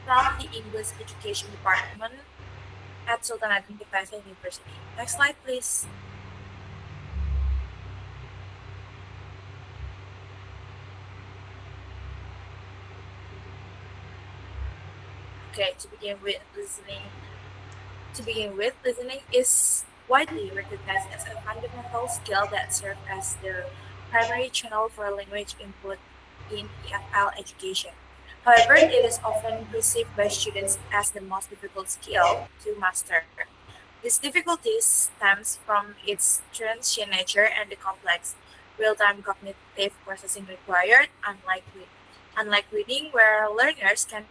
from the English Education Department at Sultan Paisa University. Next slide, please. Okay, listening is widely recognized as a fundamental skill that serves as the primary channel for language input in EFL education. However, it is often perceived by students as the most difficult skill to master. This difficulty stems from its transient nature and the complex real-time cognitive processing required, unlike reading, where learners can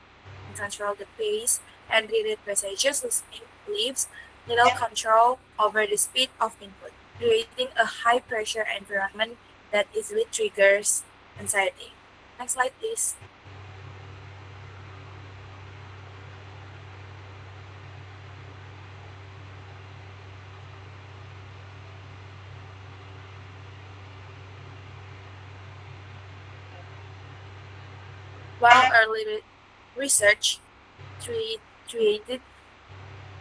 control the pace and read passages. Listening leaves little control over the speed of input, creating a high pressure environment that easily triggers anxiety. Next slide, please. While early research treated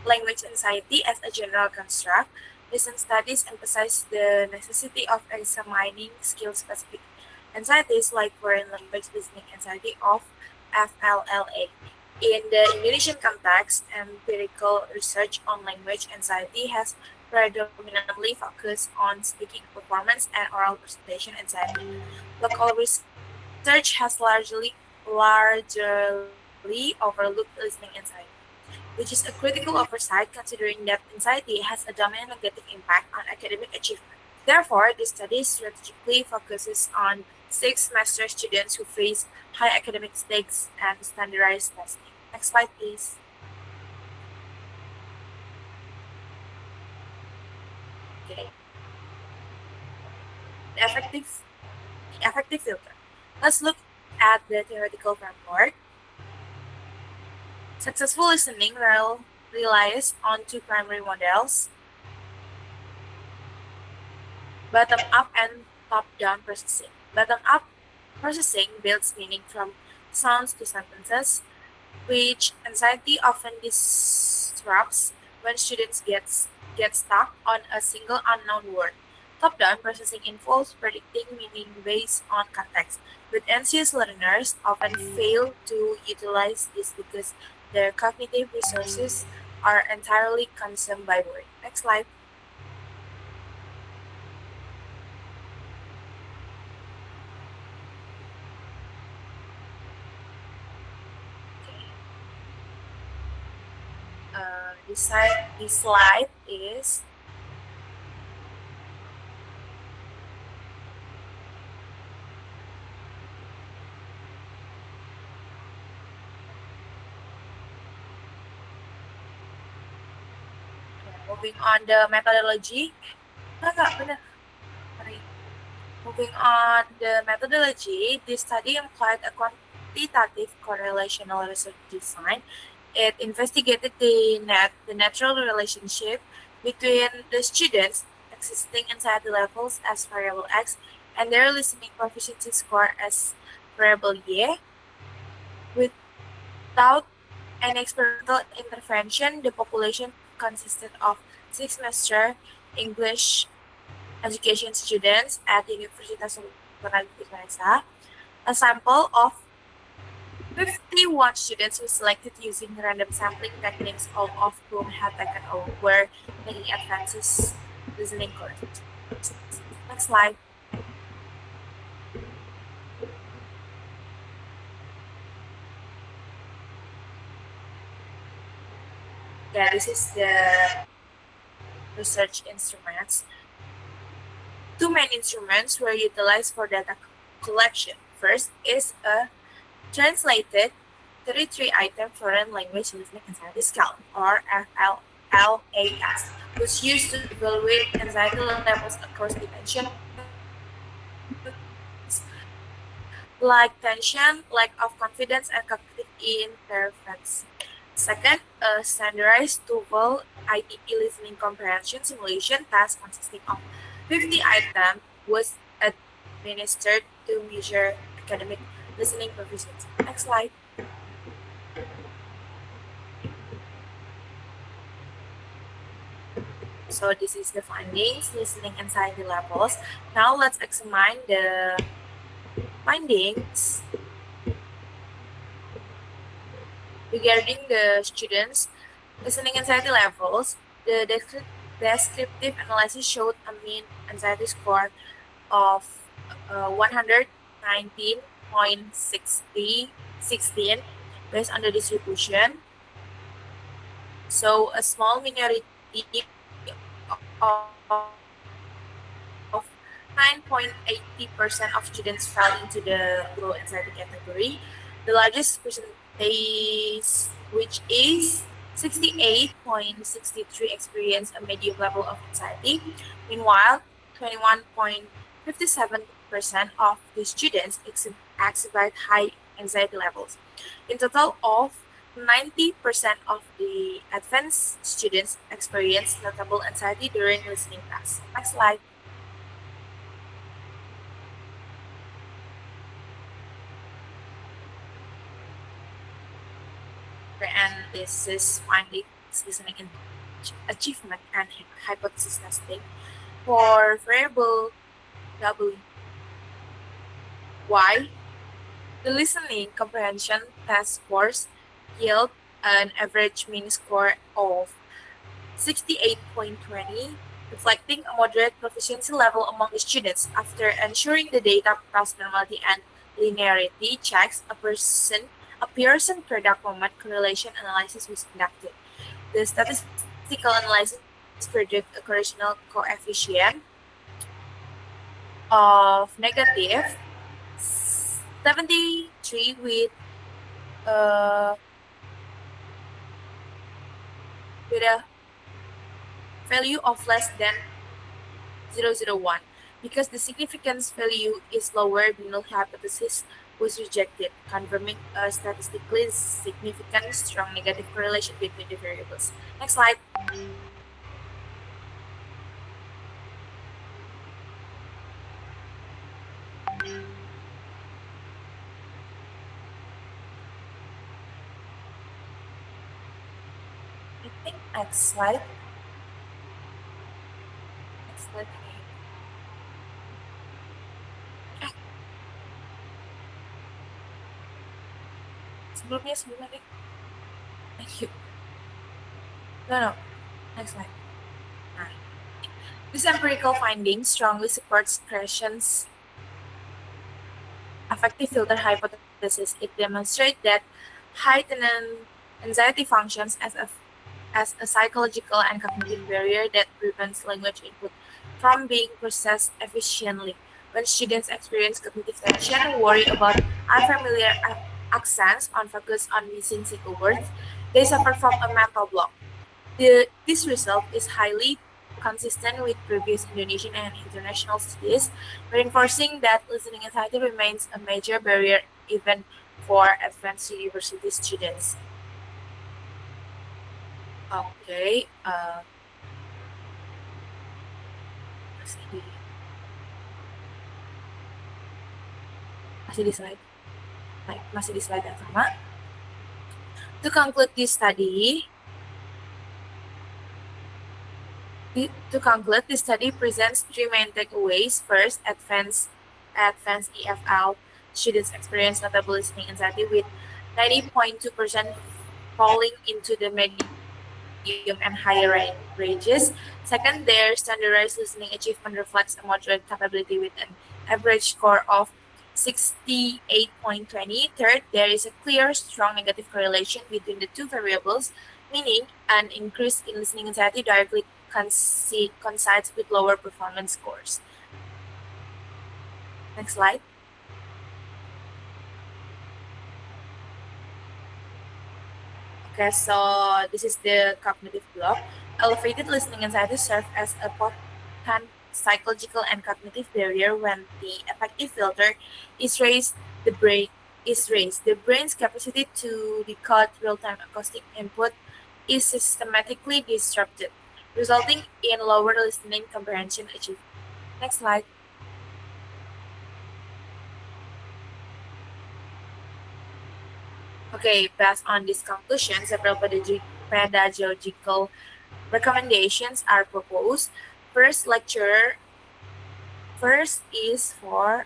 language anxiety as a general construct, recent studies emphasize the necessity of examining skill-specific anxieties like foreign language listening anxiety of FLLA. In the Indonesian context, empirical research on language anxiety has predominantly focused on speaking performance and oral presentation anxiety. Local research has largely overlooked listening anxiety, which is a critical oversight considering that anxiety has a dominant negative impact on academic achievement. Therefore, this study strategically focuses on sixth-semester students who face high academic stakes and standardized testing. Next slide, please. Okay. The effective filter. Let's look at the theoretical framework. Successful listening relies on two primary models: bottom-up and top-down processing. Bottom-up processing builds meaning from sounds to sentences, which anxiety often disrupts when students get stuck on a single unknown word. Top-down processing involves predicting meaning based on context, but anxious learners often fail to utilize this because their cognitive resources are entirely consumed by words. Next slide. This slide is moving on the methodology. Enggak, benar. Sorry. Moving on the methodology, this study employed a quantitative correlational research design. It investigated the natural relationship between the students' existing anxiety levels as variable X and their listening proficiency score as variable Y. Without any experimental intervention, the population consisted of six-semester English education students at the Universitas Indonesia. A sample of 51 students were selected using random sampling techniques, all of whom had taken or were taking advanced listening courses. Next slide. Yeah, this is the research instruments. Two main instruments were utilized for data collection. First is a translated 33-item foreign language listening anxiety scale, or FLLAS, was used to evaluate anxiety levels across dimensions like tension, lack of confidence, and cognitive interference. Second, a standardized TOEFL ITP listening comprehension simulation task consisting of 50 items was administered to measure academic listening proficiency. Next slide. So this is the findings, listening anxiety levels. Now let's examine the findings regarding the students' listening anxiety levels. The descriptive analysis showed a mean anxiety score of 119.16 based on the distribution. So a small minority of 9.80% of students fell into the low anxiety category. The largest percentage, which is 68.63 experience a medium level of anxiety. Meanwhile, 21.57% of the students exhibit high anxiety levels. In total of 90% of the advanced students experience notable anxiety during listening tasks. Next slide. And this is findings listening and achievement and hypothesis testing for variable W. Y, the listening comprehension test scores yield an average mean score of 68.20, reflecting a moderate proficiency level among the students. After ensuring the data cross normality and linearity checks, a Pearson product moment correlation analysis was conducted. The statistical analysis produced a correlational coefficient of negative 73 uh, with a value of less than 0.001. Because the significance value is lower, the null hypothesis was rejected, confirming a statistically significant strong negative correlation between the variables. Next slide. I think next slide. Next slide. Ah, sebelumnya deh. Thank you. No. Next slide. Nah. This empirical finding strongly supports Crescent's affective filter hypothesis. It demonstrates that heightened anxiety functions as a psychological and cognitive barrier that prevents language input from being processed efficiently. When students experience cognitive tension, worry about unfamiliar accents, or focus on missing single words, they suffer from a mental block. This result is highly consistent with previous Indonesian and international studies, reinforcing that listening anxiety remains a major barrier even for advanced university students. Okay, masih di masih di slide, masih di slide yang sama. To conclude this study, presents three main takeaways. First, advanced EFL students experience notable listening anxiety with 90.2% falling into the medium and higher ranges. Second, their standardized listening achievement reflects a moderate capability with an average score of 68.20. Third, there is a clear, strong negative correlation between the two variables, meaning an increase in listening anxiety directly coincides with lower performance scores. Next slide. Okay, so this is the cognitive block. Elevated listening anxiety serves as a potent psychological and cognitive barrier. When the effective filter is raised, the brain is raised. The brain's capacity to decode real-time acoustic input is systematically disrupted, resulting in lower listening comprehension achievement. Next slide. Okay, based on this conclusion, several pedagogical recommendations are proposed. First is for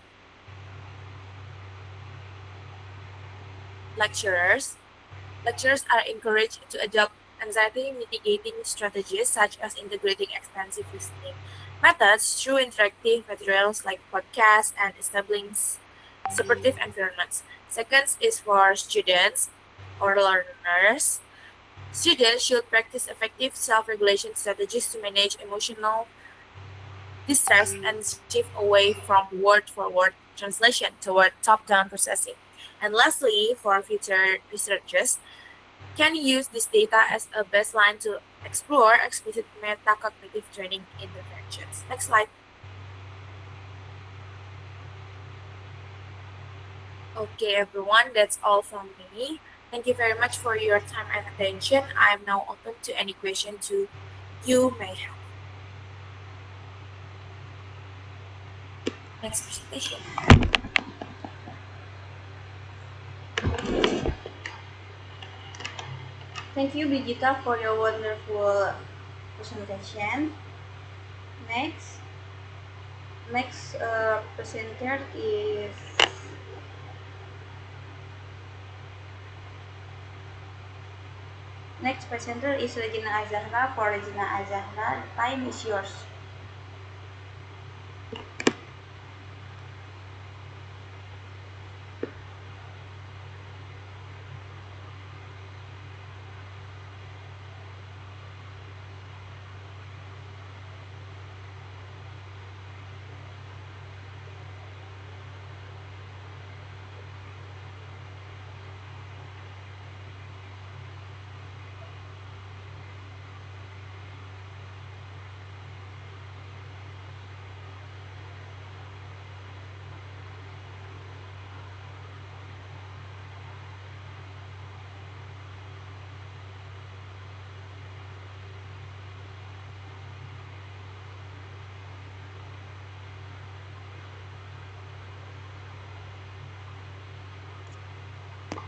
lecturers. Lecturers are encouraged to adopt anxiety mitigating strategies such as integrating extensive listening methods through interactive materials like podcasts and establishing supportive environments. Second is for students or learners. Students should practice effective self-regulation strategies to manage emotional distress and shift away from word-for-word translation toward top-down processing. And lastly, for future researchers, can use this data as a baseline to explore explicit metacognitive training interventions. Next slide. Okay, everyone, that's all from me. Thank you very much for your time and attention. I am now open to any question you may have. Next presentation. Thank you, Brigita, for your wonderful presentation. Next, next presenter is Regina Azahra. For Regina Azahra, time is yours.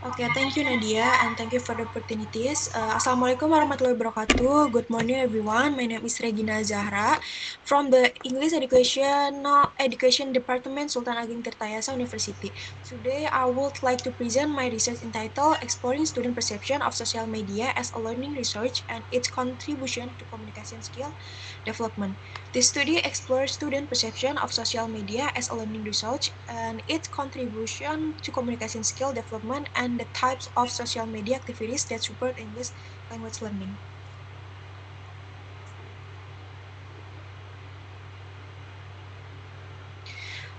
Okay, thank you Nadia and thank you for the opportunities. Assalamualaikum warahmatullahi wabarakatuh. Good morning everyone. My name is Regina Zahra from the English Education Department Sultan Ageng Tirtayasa University. Today I would like to present my research entitled Exploring Student Perception of Social Media as a Learning Research and its Contribution to Communication Skill Development. This study explores student perception of social media as a learning research and its contribution to communication skill development and the types of social media activities that support English language learning.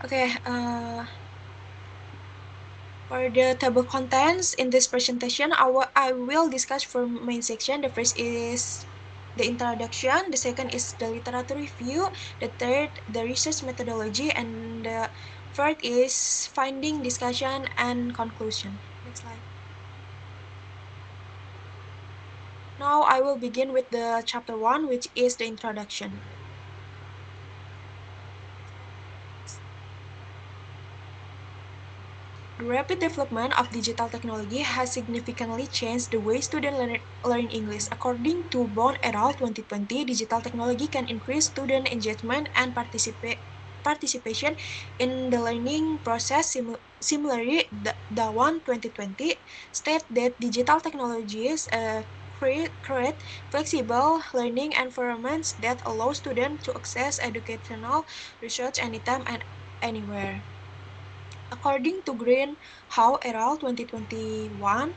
Okay, for the table contents in this presentation, I will discuss four main sections. The first is the introduction, the second is the literature review, the third, the research methodology, and the fourth is finding, discussion, and conclusion. Next slide. Now I will begin with the chapter 1, which is the introduction. The rapid development of digital technology has significantly changed the way students learn English. According to Bond et al. 2020, digital technology can increase student engagement and participation in the learning process. Similarly, Dawan 2020 state that digital technologies create flexible learning environments that allow students to access educational research anytime and anywhere. According to Green How et al. 2021,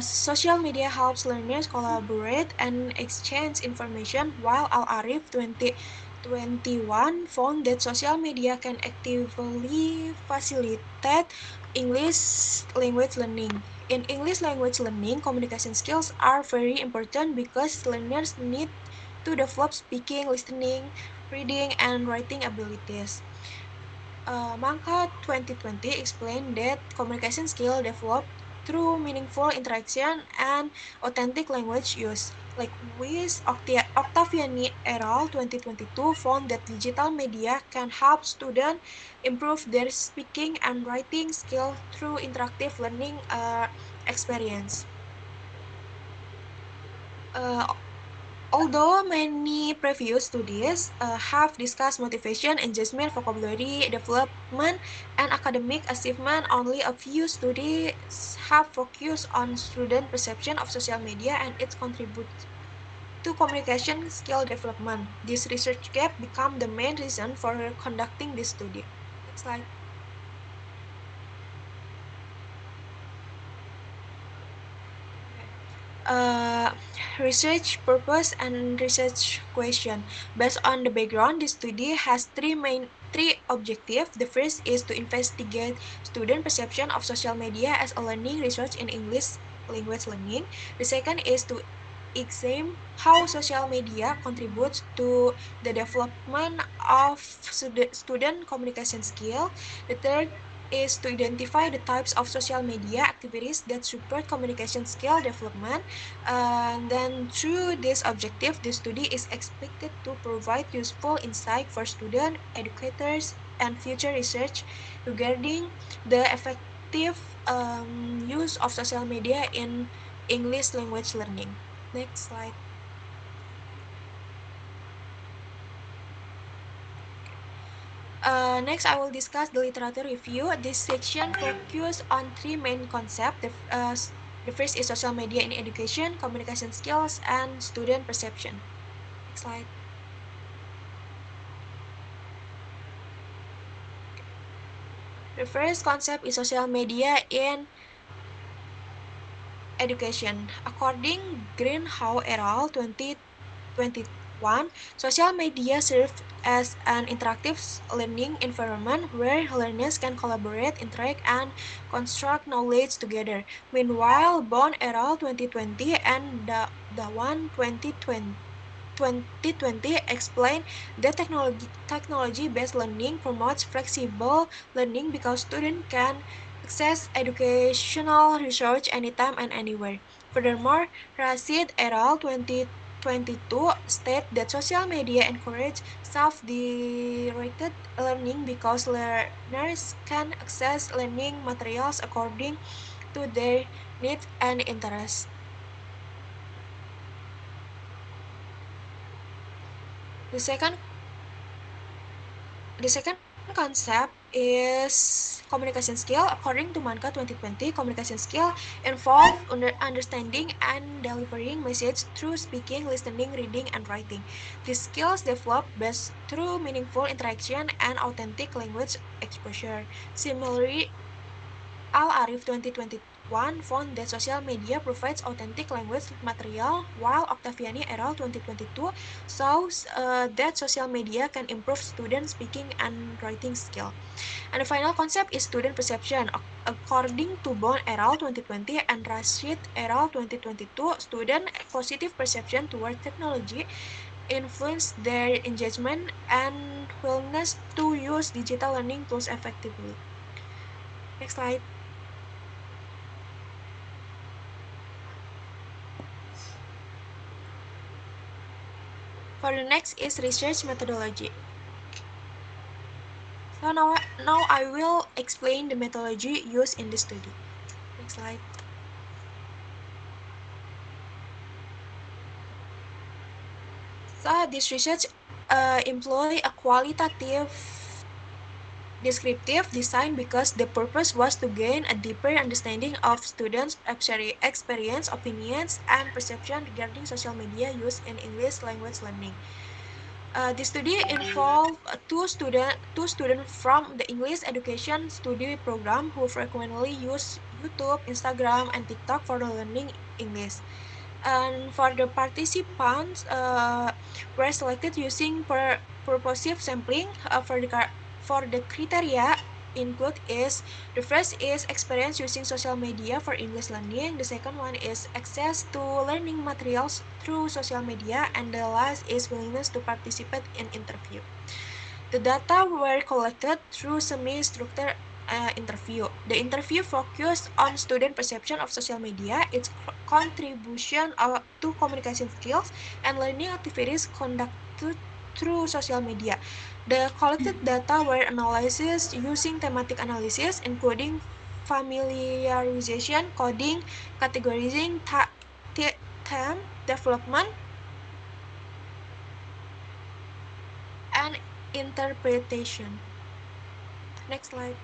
social media helps learners collaborate and exchange information, while Al-Arif 2021 found that social media can actively facilitate English language learning. In English language learning, communication skills are very important because learners need to develop speaking, listening, reading, and writing abilities. Mangka 2020 explained that communication skill developed through meaningful interaction and authentic language use. Likewise, Octaviani et al. 2022 found that digital media can help students improve their speaking and writing skill through interactive learning experience. Uh, Although many previous studies have discussed motivation, engagement, vocabulary development, and academic achievement, only a few studies have focused on student perception of social media and its contribute to communication skill development. This research gap became the main reason for conducting this study. Next slide. Okay. Uh, Research purpose and research question. Based on the background, this study has three objectives. The first is to investigate student perception of social media as a learning research in English language learning. The second is to examine how social media contributes to the development of student communication skill. The third is to identify the types of social media activities that support communication skill development. And then through this objective, the study is expected to provide useful insight for students, educators, and future research regarding the effective use of social media in English language learning. Next slide. Next, I will discuss the literature review. This section focuses on three main concepts. The first is social media in education, communication skills, and student perception. Next slide. The first concept is social media in education. According Greenhow et al. 2021, social media serves as an interactive learning environment where learners can collaborate, interact, and construct knowledge together. Meanwhile, Bond et al. 2020 and the one 2020 explained that technology-based learning promotes flexible learning because students can access educational research anytime and anywhere. Furthermore, Rashid et al. 2022 state that social media encourage self-directed learning because learners can access learning materials according to their needs and interests. The second The second concept is communication skill. According to Manka 2020, communication skill involve understanding and delivering message through speaking, listening, reading, and writing. These skills develop best through meaningful interaction and authentic language exposure. Similarly, Al-Arif 2021 found that social media provides authentic language material, while Octaviani et al. 2022 shows that social media can improve student speaking and writing skill. And the final concept is student perception. According to Bond et al. 2020 and Rashid et al. 2022, student positive perception toward technology influence their engagement and willingness to use digital learning tools effectively. Next slide. For the next is research methodology. So now I will explain the methodology used in the study. Next slide. So this research employ a qualitative descriptive design because the purpose was to gain a deeper understanding of students' experience, opinions, and perception regarding social media use in English language learning. The study involved two students from the English education study program who frequently use YouTube, Instagram, and TikTok for learning English. And for the participants were selected using purposive sampling for the criteria include is the first is experience using social media for English learning, the second one is access to learning materials through social media, and the last is willingness to participate in interview. The data were collected through semi-structured interview. The interview focused on student perception of social media, its contribution to communication skills, and learning activities conducted through social media. The collected data were analyzed using thematic analysis, including familiarization, coding, categorizing, theme development, and interpretation. Next slide.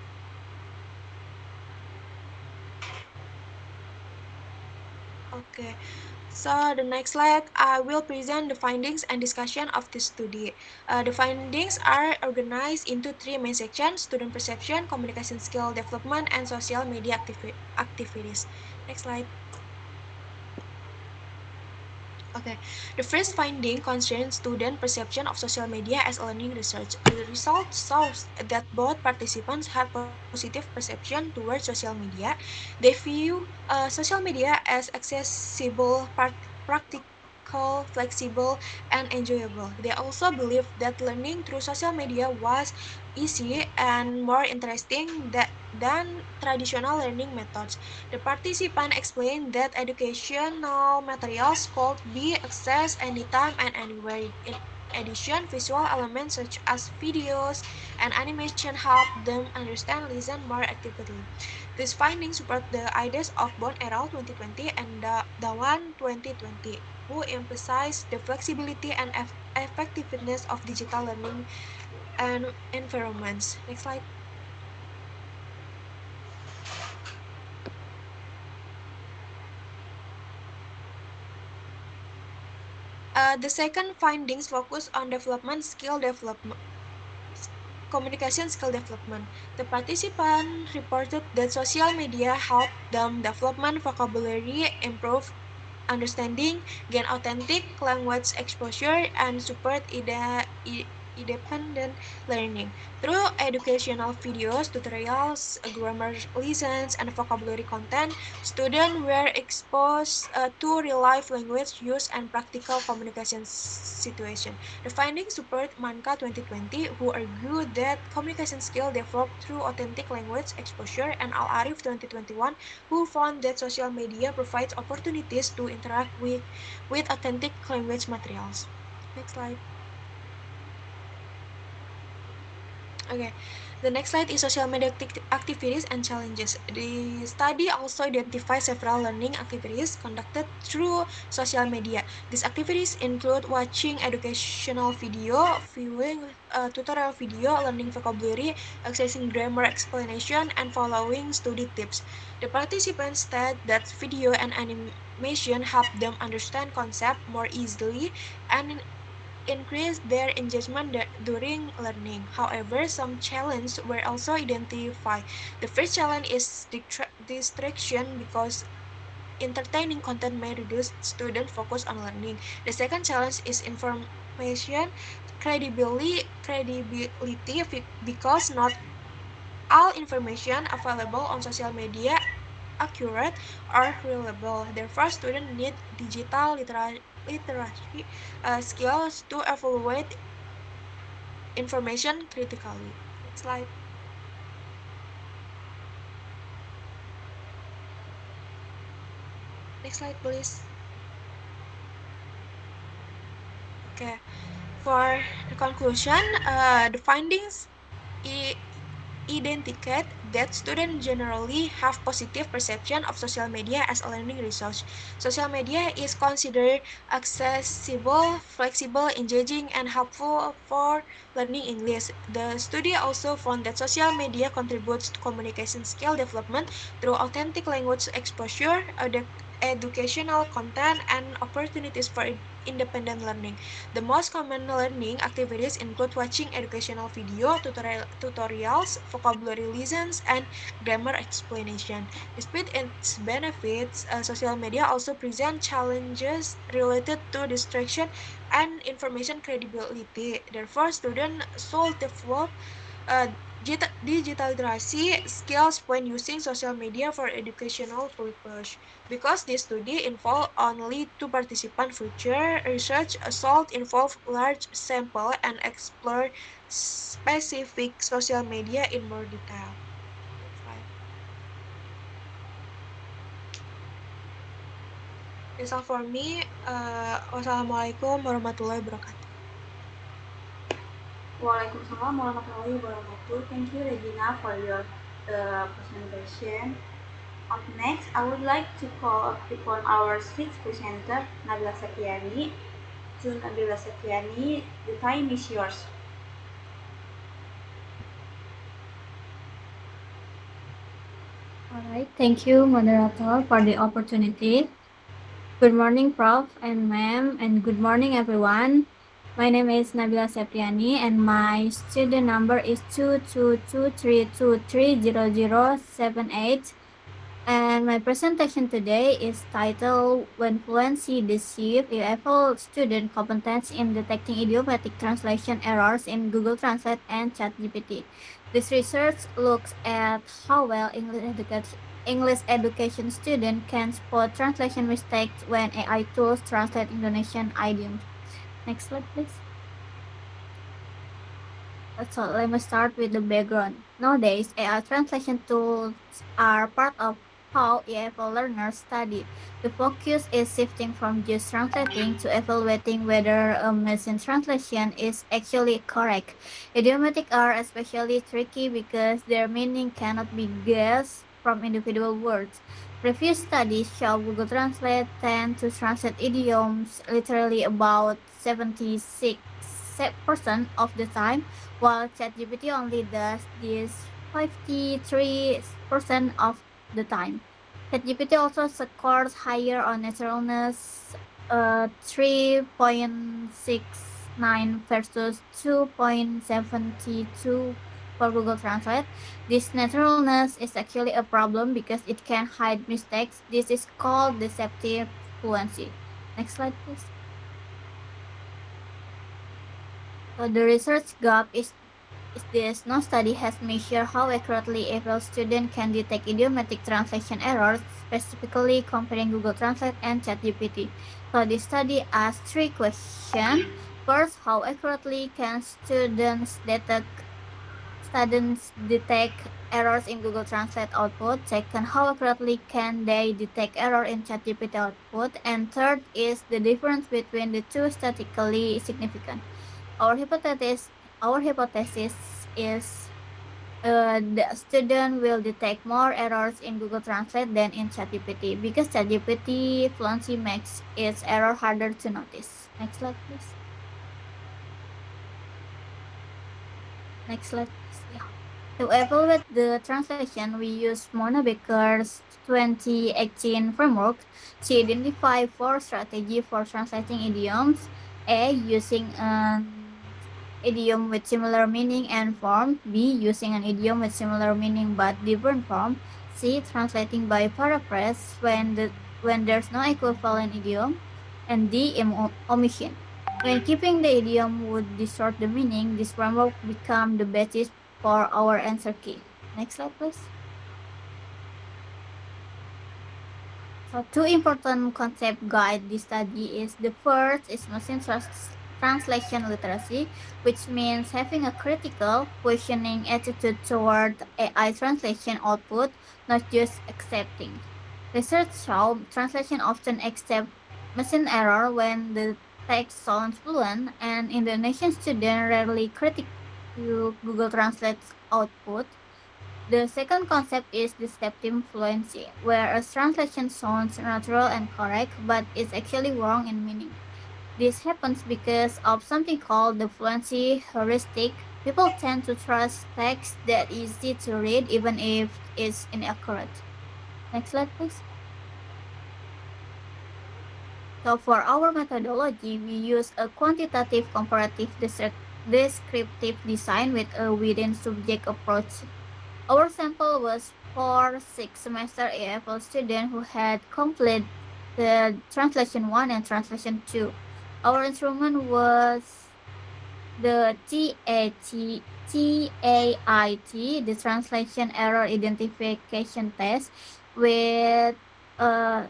Okay, so the next slide, I will present the findings and discussion of this study. The findings are organized into three main sections: student perception, communication skill development, and social media activities. Next slide. Okay, the first finding concerns student perception of social media as a learning research. The result shows that both participants had positive perception towards social media. They view social media as accessible, practical, flexible, and enjoyable. They also believe that learning through social media was easy and more interesting than traditional learning methods. The participant explained that educational materials could be accessed anytime and anywhere. In addition, visual elements such as videos and animation help them understand listen more actively. These findings support the ideas of Bond et al. 2020 and Dawan 2020, who emphasize the flexibility and effectiveness of digital learning and environments. Next slide. The second findings focus on communication skill development. The participant reported that social media helped them development vocabulary, improve understanding, gain authentic language exposure, and support independent learning. Through educational videos, tutorials, grammar lessons, and vocabulary content, students were exposed to real-life language use and practical communication situation. The findings support Manka 2020, who argued that communication skill developed through authentic language exposure, and Al-Arif 2021, who found that social media provides opportunities to interact with authentic language materials. Next slide. Okay, the next slide is social media activities and challenges. The study also identifies several learning activities conducted through social media. These activities include watching educational video, viewing tutorial video, learning vocabulary, accessing grammar explanation, and following study tips. The participants said that video and animation help them understand concept more easily and increase their engagement during learning. However, some challenges were also identified. The first challenge is distraction because entertaining content may reduce student focus on learning. The second challenge is information credibility because not all information available on social media accurate or reliable. Therefore, students need digital literacy skills to evaluate information critically. Next slide. Next slide, please. Okay. For the conclusion, the findings indicate that students generally have positive perception of social media as a learning resource. Social media is considered accessible, flexible, engaging, and helpful for learning English. The study also found that social media contributes to communication skill development through authentic language exposure, educational content, and opportunities for independent learning. The most common learning activities include watching educational video, tutorials, vocabulary lessons, and grammar explanation. Despite its benefits, social media also present challenges related to distraction and information credibility. Therefore, students should develop uh, digital literacy skills when using social media for educational purpose. Because this study involved only two participants, future research should involve large sample and explore specific social media in more detail. Next slide. That's all for me. Wassalamualaikum warahmatullahi wabarakatuh. Waalaikumsalam warahmatullahi wabarakatuh. Thank you, Regina, for your presentation. Up next, I would like to call upon our sixth presenter, Nabila Septiani. To Nabila Septiani, the time is yours. All right, thank you, moderator, for the opportunity. Good morning, Prof. and Ma'am, and good morning, everyone. My name is Nabila Septiani, and my student number is 22232230078. And my presentation today is titled When Fluency Deceives EFL Student Competence in Detecting Idiomatic Translation Errors in Google Translate and ChatGPT. This research looks at how well English education students can spot translation mistakes when AI tools translate Indonesian idioms. Next slide, please. So let me start with the background. Nowadays, AI translation tools are part of how EFL learners study. The focus is shifting from just translating to evaluating whether a machine translation is actually correct. Idiomatic are especially tricky because their meaning cannot be guessed from individual words. Previous studies show Google Translate tend to translate idioms literally about 76% of the time, while ChatGPT only does this 53% of the time. ChatGPT also scores higher on naturalness, 3.69 versus 2.72 for Google Translate. This naturalness is actually a problem because it can hide mistakes. This is called deceptive fluency. Next slide, please. So the research gap is this no study has measured how accurately EFL students can detect idiomatic translation errors, specifically comparing Google Translate and ChatGPT. So this study asked three questions. First, how accurately can students detect errors in Google Translate output? Second, how accurately can they detect error in ChatGPT output? And third is the difference between the two statistically significant. Our hypothesis our hypothesis is the student will detect more errors in Google Translate than in ChatGPT because ChatGPT fluency makes its error harder to notice. Next slide, please. Next slide, please. Yeah. To evaluate the translation, we use Mona Baker's 2018 framework to identify four strategies for translating idioms. A. Using an idiom with similar meaning and form. B. Using an idiom with similar meaning but different form. C. Translating by paraphrase when there's no equivalent idiom. And D. Omission. When keeping the idiom would distort the meaning, this framework become the basis for our answer key. Next slide, please. So two important concept guide this study is the first is translation literacy, which means having a critical questioning attitude toward AI translation output, not just accepting. Research show translation often accept machine error when the text sounds fluent, and Indonesian students rarely critique Google Translate's output. The second concept is deceptive fluency, where a translation sounds natural and correct, but is actually wrong in meaning. This happens because of something called the fluency heuristic. People tend to trust text that is easy to read even if it's inaccurate. Next slide, please. So for our methodology, we use a quantitative comparative descriptive design with a within subject approach. Our sample was for 6 semester EFL students who had completed the translation 1 and translation 2. Our instrument was the the translation error identification test, with uh,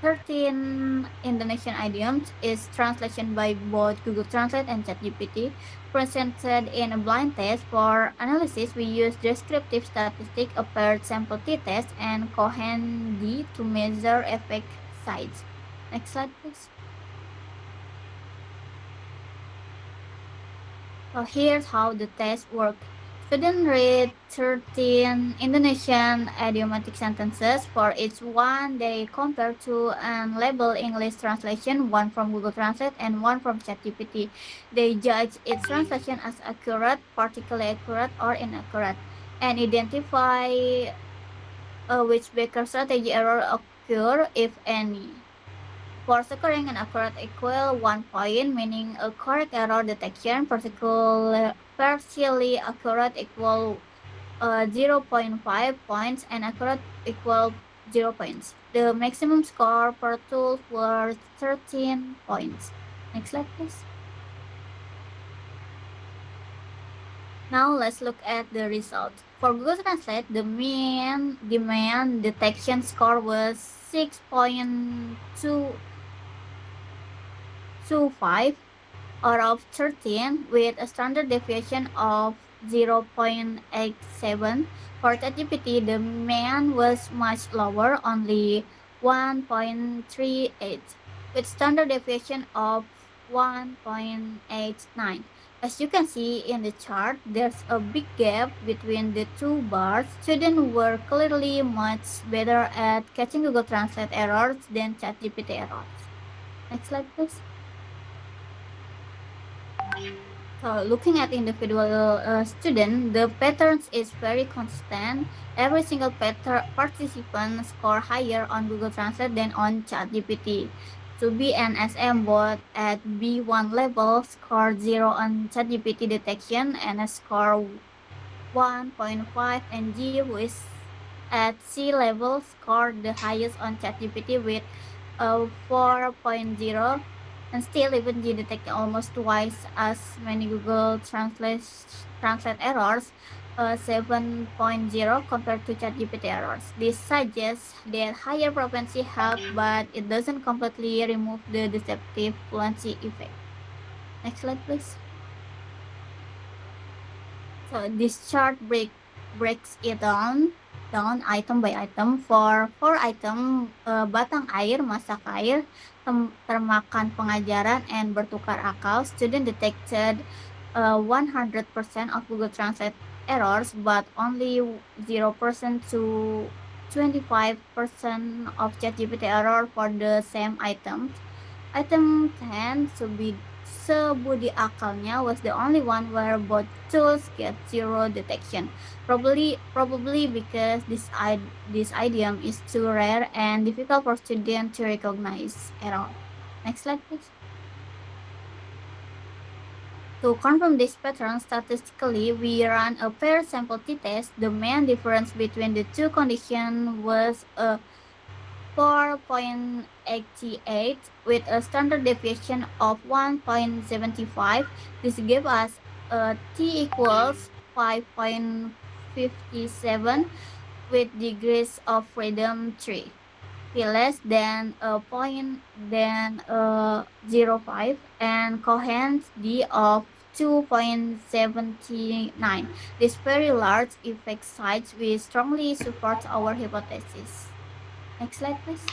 13 Indonesian idioms is translation by both Google Translate and ChatGPT. Presented in a blind test for analysis, we use descriptive statistic, a paired sample t-test, and Cohen D to measure effect size. Next slide, please. So here's how the test work. Students read 13 Indonesian idiomatic sentences. For each one, they compare to and label English translation, one from Google Translate and one from ChatGPT. They judge its translation as accurate, partially accurate, or inaccurate, and identify which Baker strategy error occur, if any. For scoring an accurate equal 1 point, meaning a correct error detection, particularly partially accurate equal 0.5 points and accurate equal 0 points. The maximum score per tool were 13 points. Next slide, please. Now let's look at the result. For Google Translate, the mean demand detection score was 6.225 out of 13 with a standard deviation of 0.87. For ChatGPT, the mean was much lower, only 1.38, with standard deviation of 1.89. As you can see in the chart, there's a big gap between the two bars. Students were clearly much better at catching Google Translate errors than ChatGPT errors. Next slide, please. So looking at individual student, the patterns is very consistent. Every single participant score higher on Google Translate than on ChatGPT. To be an SM both at B1 level, score 0 on ChatGPT detection and a score 1.5, and G, who is at C level, scored the highest on ChatGPT with 4.0, and still even G detected almost twice as many Google translate errors, 7.0 compared to ChatGPT errors. This suggests that higher frequency help, but it doesn't completely remove the deceptive fluency effect. Next slide, please. So this chart breaks it down item by item. For 4 item, batang air, masak air, termakan pengajaran, and bertukar akal, student detected 100% of Google Translate errors, but only 0% to 25% of ChatGPT error for the same items. Item 10, Sebudi akalnya, was the only one where both tools get 0 detection. Probably because this idiom is too rare and difficult for students to recognize error. Next slide, please. To confirm this pattern statistically, we ran a pair sample t-test. The main difference between the two conditions was a 4.88 with a standard deviation of 1.75. This gave us a t equals 5.57 with degrees of freedom 3. P less than a point than 0.5 and coherence D of 2.79. This very large effect size we strongly support our hypothesis. Next slide, please.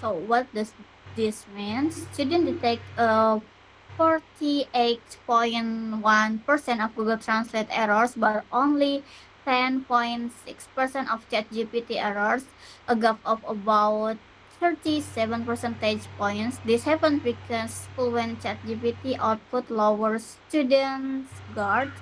So what does this mean? Students detect 48.1% of Google Translate errors, but only 10.6% of ChatGPT errors, a gap of about 37 percentage points. This happens because fluent ChatGPT output lowers students' guard.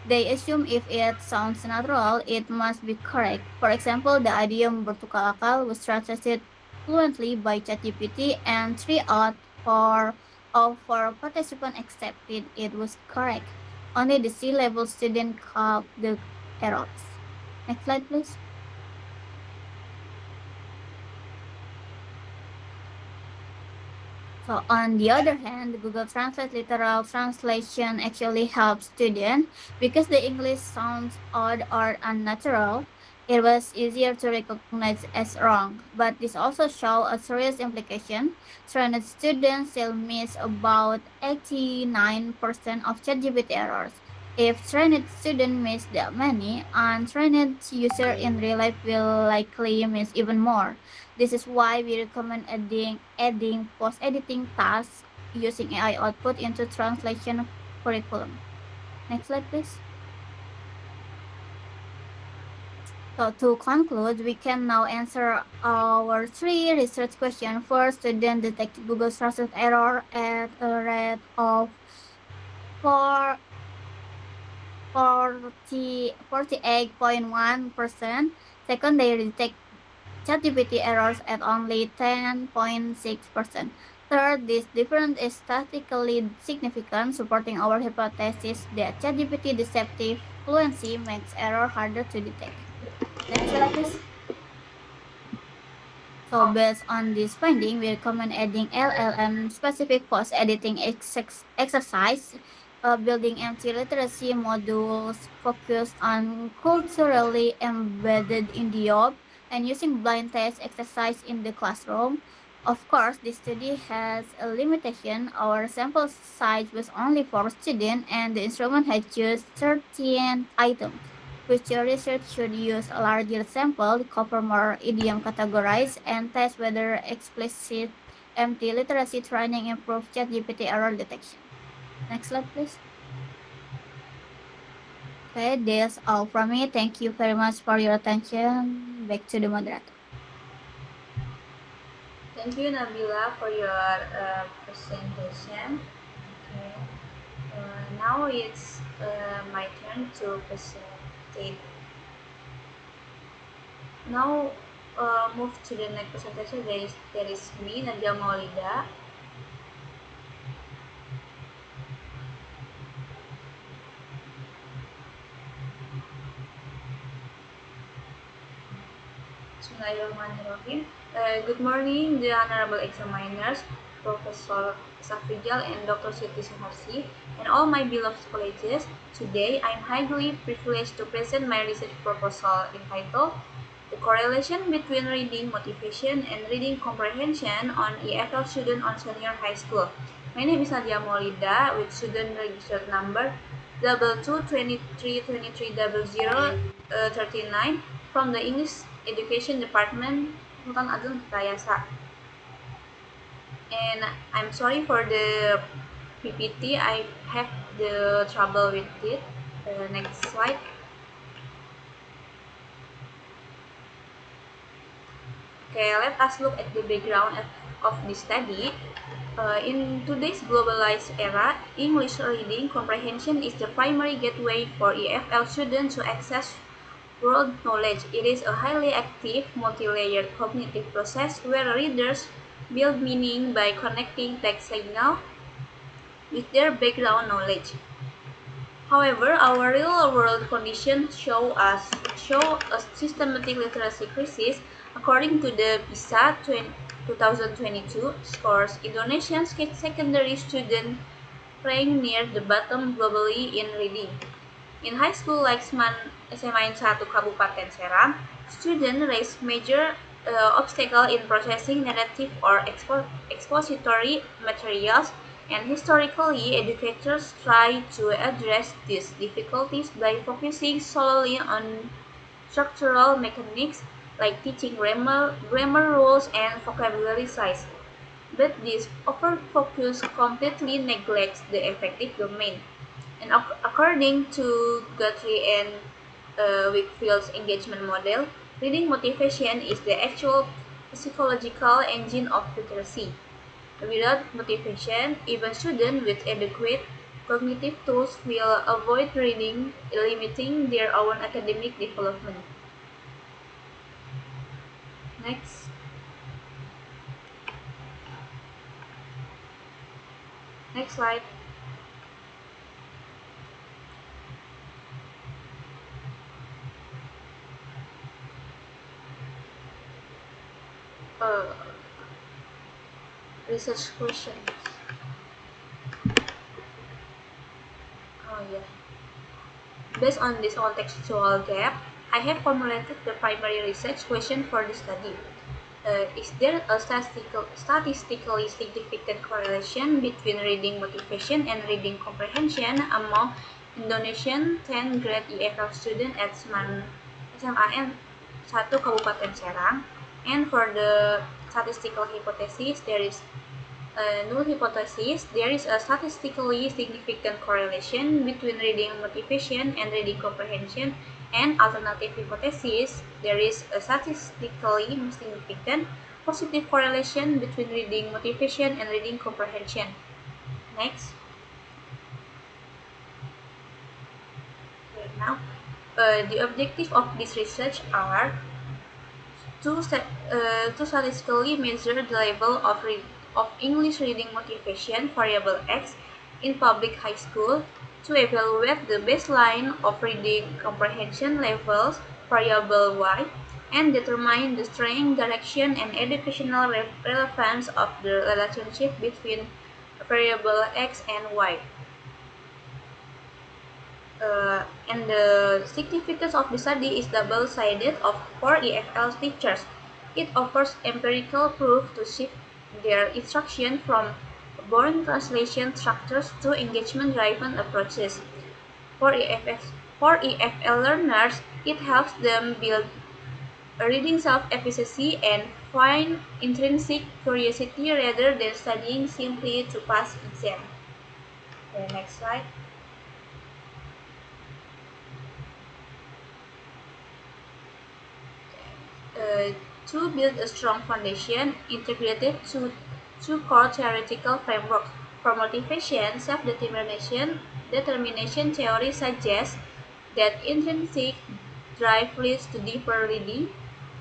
They assume if it sounds natural, it must be correct. For example, the idiom bertukar akal was translated fluently by ChatGPT, and 3 out of 4 participants accepted it was correct. Only the C-level student caught the errors. Next slide, please. So on the other hand, Google Translate literal translation actually helps students because the English sounds odd or unnatural. It was easier to recognize as wrong, but this also shows a serious implication. Trained students still miss about 89% of ChatGPT errors. If trained students miss that many, untrained user in real life will likely miss even more. This is why we recommend adding post-editing tasks using AI output into translation curriculum. Next slide, please. So to conclude, we can now answer our 3 research questions. First, student detect Google Translate error at a rate of 48.1%. Second, they detect ChatGPT errors at only 10.6%. Third, this difference is statistically significant, supporting our hypothesis that ChatGPT deceptive fluency makes error harder to detect. Next slide, please. So based on this finding, we recommend adding LLM specific post editing exercise, building empty literacy modules focused on culturally embedded in the job, and using blind test exercise in the classroom. Of course, this study has a limitation. Our sample size was only 4 students, and the instrument had used 13 items. Future research should use a larger sample, cover more idiom categories, and test whether explicit empty literacy training improves ChatGPT error detection. Next slide, please. Okay, that's all from me. Thank you very much for your attention. Back to the moderator. Thank you, Nabila, for your presentation. Okay. Now it's my turn to present. Now, move to the next presentation. There is me, Nadia Maulida. Bismillahirrahmanirrahim. Good morning, the honorable examiners, Professor Safrijal and Dr. Siti Suharsi, and all my beloved colleagues. Today, I'm highly privileged to present my research proposal entitled The Correlation Between Reading Motivation and Reading Comprehension on EFL Student on Senior High School. My name is Nadia Maulida with student registered number 2223230039 from the English Education Department, Sultan Agung Tayasa. And I'm sorry for the PPT, I have the trouble with it. Next slide. Okay, let us look at the background of this study. In today's globalized era, English reading comprehension is the primary gateway for EFL students to access world knowledge. It is a highly active, multi-layered cognitive process where readers build meaning by connecting text signal with their background knowledge. However, our real-world conditions show a systematic literacy crisis. According to the PISA 2022 scores, Indonesian secondary students rank near the bottom globally in reading. In high school like SMA 1 Kabupaten Serang, students raise major obstacle in processing narrative or expository materials, and historically, educators try to address these difficulties by focusing solely on structural mechanics like teaching grammar rules and vocabulary size. But this over-focus completely neglects the affective domain. And according to Guthrie and Wakefield's engagement model, reading motivation is the actual psychological engine of literacy. Without motivation, even students with adequate cognitive tools will avoid reading, limiting their own academic development. Next. Next slide. Uh, Research questions. Oh yeah. Based on this contextual gap, I have formulated the primary research question for the study. Is there a statistically significant correlation between reading motivation and reading comprehension among Indonesian 10th grade EFL students at SMAN 1 Kabupaten Serang? And for the statistical hypothesis, there is null hypothesis, there is a statistically significant correlation between reading motivation and reading comprehension, and alternative hypothesis, there is a statistically significant positive correlation between reading motivation and reading comprehension. Next. Okay, now, the objective of this research are to statistically measure the level of of English reading motivation variable X in public high school to evaluate the baseline of reading comprehension levels variable Y and determine the strength, direction, and educational relevance of the relationship between variable X and Y. And the significance of the study is double-sided for EFL teachers. It offers empirical proof to shift their instruction from born translation structures to engagement-driven approaches. For EFL learners, it helps them build a reading self-efficacy and find intrinsic curiosity rather than studying simply to pass exam. Okay, next slide. uh, to build a strong foundation integrated to two core theoretical frameworks. For motivation, determination theory suggests that intrinsic drive leads to deeper reading,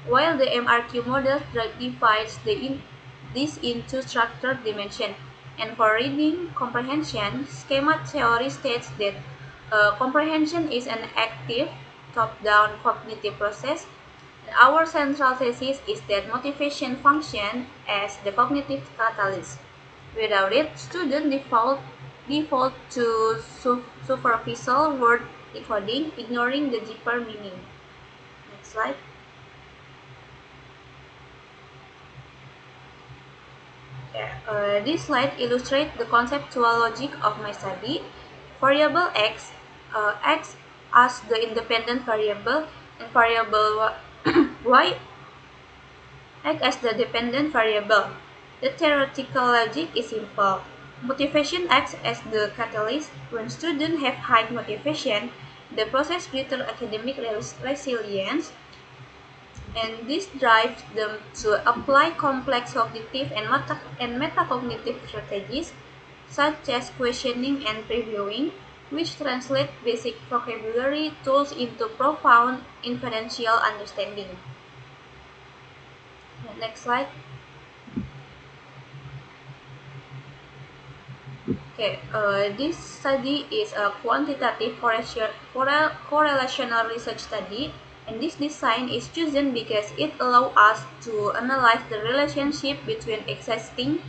while the MRQ model divides this into structured dimension. And for reading comprehension, schema theory states that comprehension is an active, top-down cognitive process. Our central thesis is that motivation functions as the cognitive catalyst. Without it, students default to superficial word decoding, ignoring the deeper meaning. Next slide. This slide illustrates the conceptual logic of my study. Variable x acts as the independent variable, and variable y act as the dependent variable. The theoretical logic is simple. Motivation acts as the catalyst. When students have high motivation, they possess greater academic resilience, and this drives them to apply complex cognitive and metacognitive strategies such as questioning and previewing, which translate basic vocabulary tools into profound inferential understanding. Next slide. Okay, this study is a quantitative correlational research study, and this design is chosen because it allows us to analyze the relationship between existing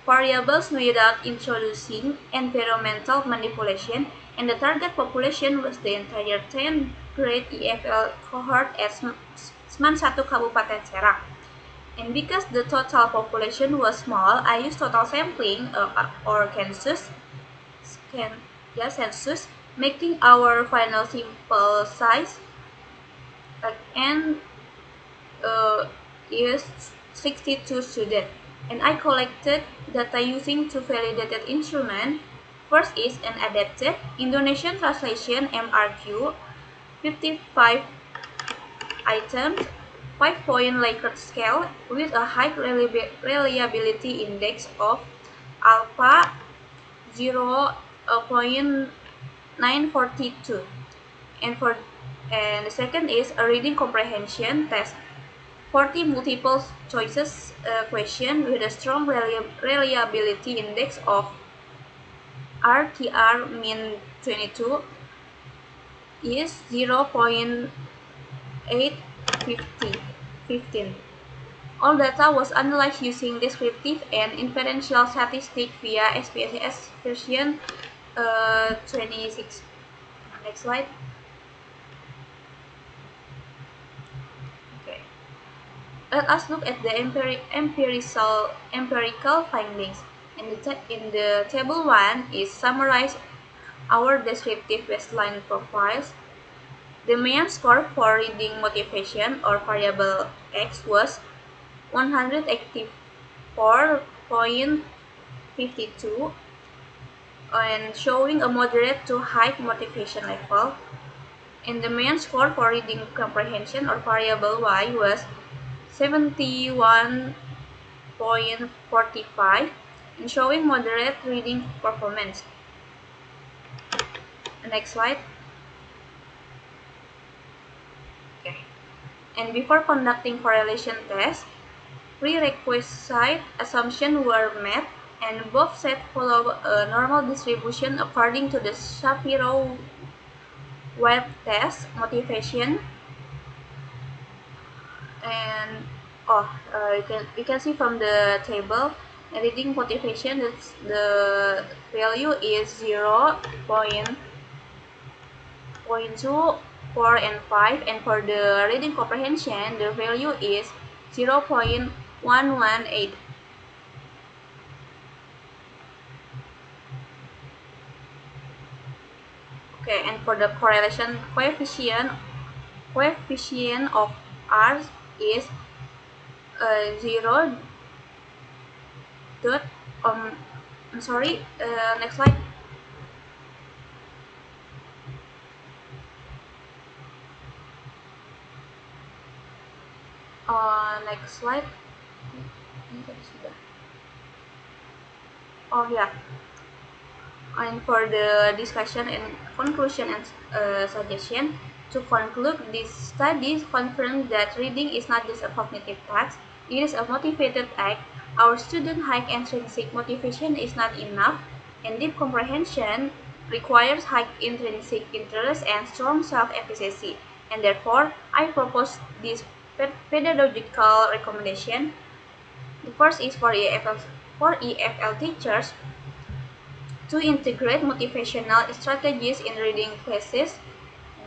variables without introducing environmental manipulation, and the target population was the entire 10th grade EFL cohort at SMAN 1 Kabupaten Serang. And because the total population was small, I used total sampling or census, making our final sample size and is 62 students. And I collected data using two validated instruments. First is an adapted Indonesian translation MRQ, 55 items, 5-point Likert scale with a high reliability index of alpha 0.942. And the second is a reading comprehension test, 40 multiple choices question with a strong reliability index of RTR min 22 is 0.815. All data was analyzed using descriptive and inferential statistics via SPSS version 26. Next slide. Okay. Let us look at the empirical findings. In the table 1 is summarized our descriptive baseline profiles. The mean score for reading motivation or variable X was 184.52 and showing a moderate to high motivation level. And the mean score for reading comprehension or variable Y was 71.45 and showing moderate reading performance. Next slide. Okay. And before conducting correlation tests, prerequisite assumptions were met, and both sets follow a normal distribution according to the Shapiro web test motivation. And you can see from the table, reading motivation, the value is 0.2, 4, and 5, and for the reading comprehension the value is 0.118. Okay, and for the correlation coefficient of R is 0 dot I'm sorry, next slide. Next slide. Oh yeah. And for the discussion and conclusion and suggestion, to conclude, this study confirms that reading is not just a cognitive task, it is a motivated act. Our student high intrinsic motivation is not enough, and deep comprehension requires high intrinsic interest and strong self-efficacy. And therefore, I propose this pedagogical recommendation. The first is for EFL teachers to integrate motivational strategies in reading classes,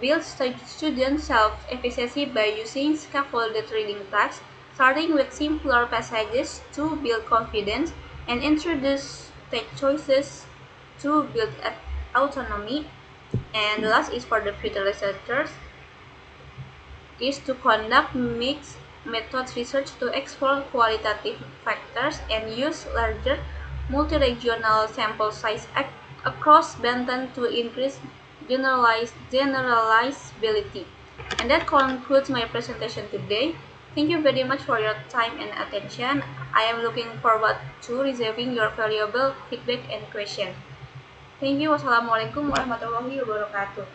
build student self-efficacy by using scaffolded reading tasks, starting with simpler passages to build confidence, and introduce text choices to build autonomy. And the last is for the future researchers is to conduct mixed methods research to explore qualitative factors and use larger multi-regional sample size across Banten to increase generalizability. And that concludes my presentation today. Thank you very much for your time and attention. I am looking forward to receiving your valuable feedback and questions. Thank you. Wassalamualaikum warahmatullahi wabarakatuh.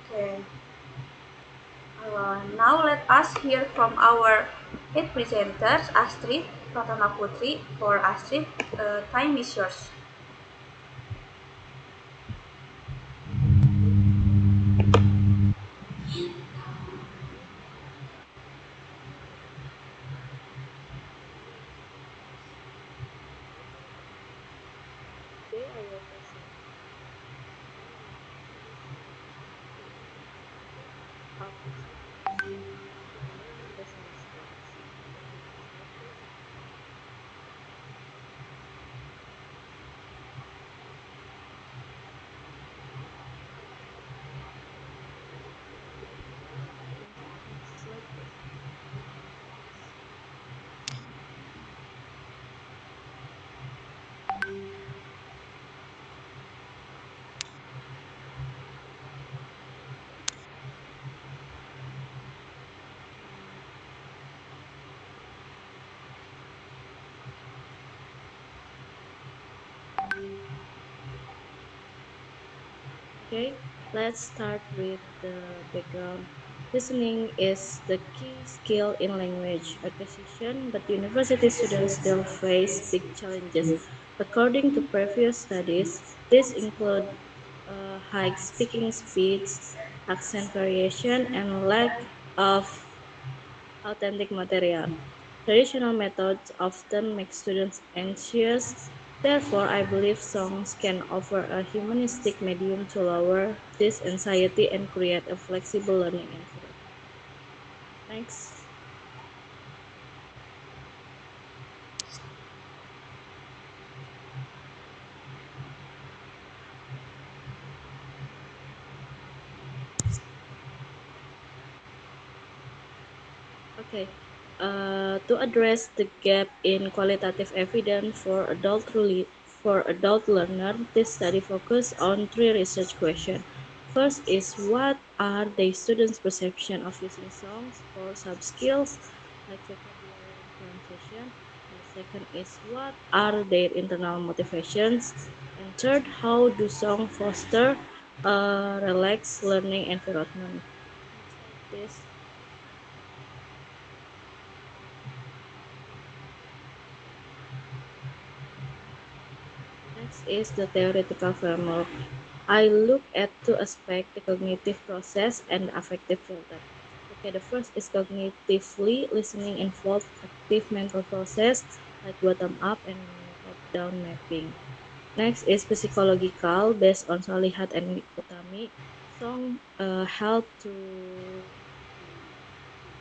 Okay. Now let us hear from our head presenters, Astrid Pratama Putri. For Astrid, time is yours. Today I will present how languages help students to learn listening skills. Next slide, please. Next slide, please. Okay, let's start with the background. Listening is the key skill in language acquisition, but university students still face big challenges. According to previous studies, these include high speaking speeds, accent variation, and lack of authentic material. Traditional methods often make students anxious. Therefore, I believe songs can offer a humanistic medium to lower this anxiety and create a flexible learning environment. Next. Okay. To address the gap in qualitative evidence for adult learner, this study focused on three research questions. First is what are the students' perception of using songs for sub skills like vocabulary and pronunciation? And the second is what are their internal motivations? And third, how do songs foster a relaxed learning environment? Next slide, please. Next is the theoretical framework. I look at two aspects, the cognitive process and the affective filter. Okay, the first is cognitively listening involves active mental process like bottom up and top down mapping. Next is psychological based on Salihat and Utami. Song help to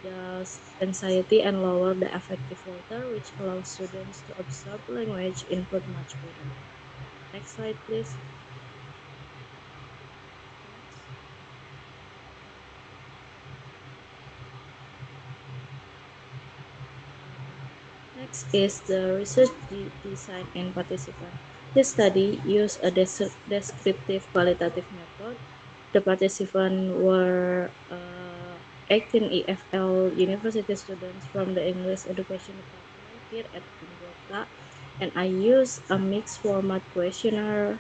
reduce anxiety and lower the affective filter, which allows students to absorb language input much better. Next slide, please. Next. Next is the research design and participant. This study used a descriptive qualitative method. The participants were 18 EFL university students from the English Education Department here at Unbroka, and I used a mixed format questionnaire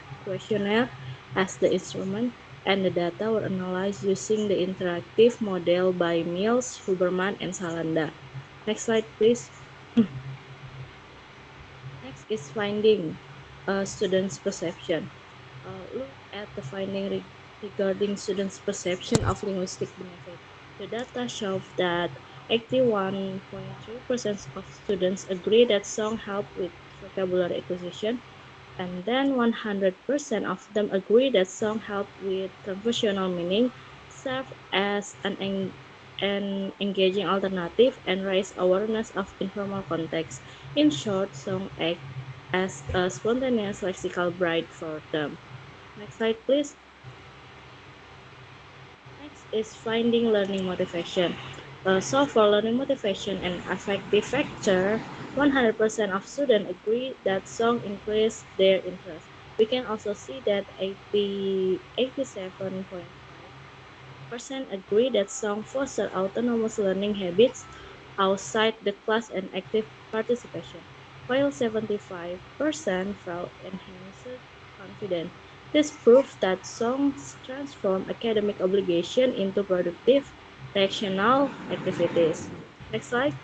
as the instrument, and the data were analyzed using the interactive model by Mills, Huberman, and Salanda. Next slide, please. Next is finding students' perception. Look at the finding regarding students' perception of linguistic benefit. The data show that 81.3% of students agree that song help with vocabulary acquisition, and then 100% of them agree that song help with conversational meaning, serve as an engaging alternative, and raise awareness of informal context. In short, song act as a spontaneous lexical bride for them. Next slide, please. Next is finding learning motivation. So for learning motivation and affective factor, 100% of students agree that song increase their interest. We can also see that 87.5% agree that song foster autonomous learning habits outside the class and active participation, while 75% felt enhanced confidence. This proves that songs transform academic obligation into productive, recreational activities. Next slide.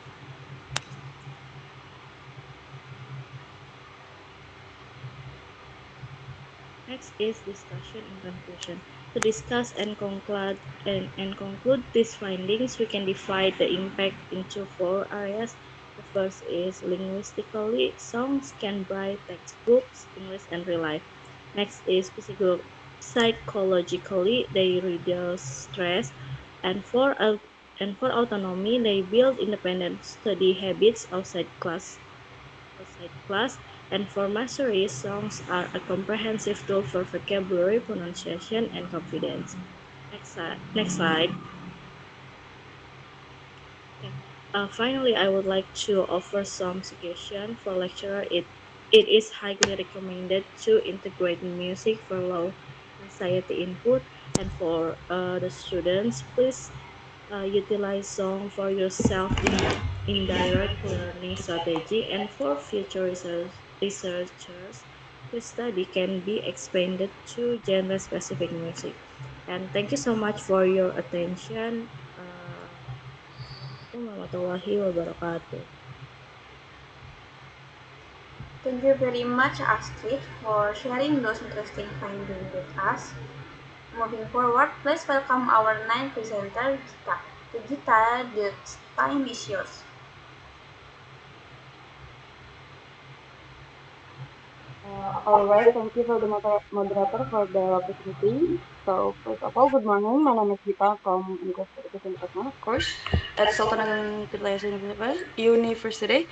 Next is discussion and conclusion. To discuss and conclude these findings, we can divide the impact into four areas. The first is linguistically, songs can bright textbooks, English and real life. Next is psychologically, they reduce stress, and for autonomy, they build independent study habits outside class, and for mastery, songs are a comprehensive tool for vocabulary, pronunciation, and confidence. Next slide. Okay. Finally, I would like to offer some suggestion for lecturer. It is highly recommended to integrate music for low anxiety input, and for the students, please utilize song for yourself in indirect learning strategy, and for future researchers, this study can be expanded to genre specific music. And thank you so much for your attention. Assalamualaikum warahmatullahi wabarakatuh. Thank you very much, Astrid, for sharing those interesting findings with us. Moving forward, please welcome our ninth presenter, Gita. To Gita, the time is yours. All right, thank you for the moderator for the opportunity. So, first of all, good morning. My name is Gita from English Education Department, of course, at Sultan University.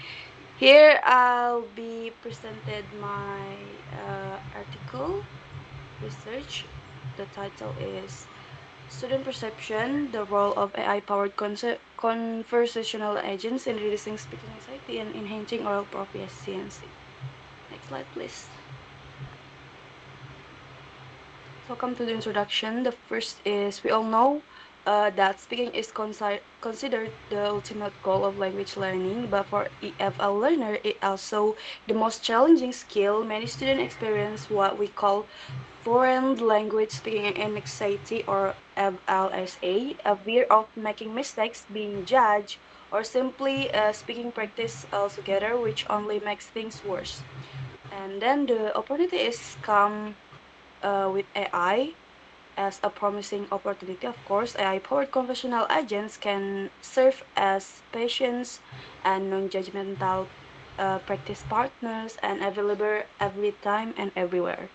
Here, I'll be presented my article research. The title is Student Perception: The Role of AI-Powered Conversational Agents in Reducing Speaking Anxiety and Enhancing Oral Proficiency. Next slide, please. So come to the introduction. The first is we all know that speaking is considered the ultimate goal of language learning, but for EFL learner, it also the most challenging skill. Many students experience what we call foreign language speaking anxiety or FLSA, a fear of making mistakes, being judged, or simply speaking practice altogether, which only makes things worse. And then the opportunities come with AI as a promising opportunity. Of course, AI-powered conversational agents can serve as patients and non-judgmental practice partners and available every time and everywhere.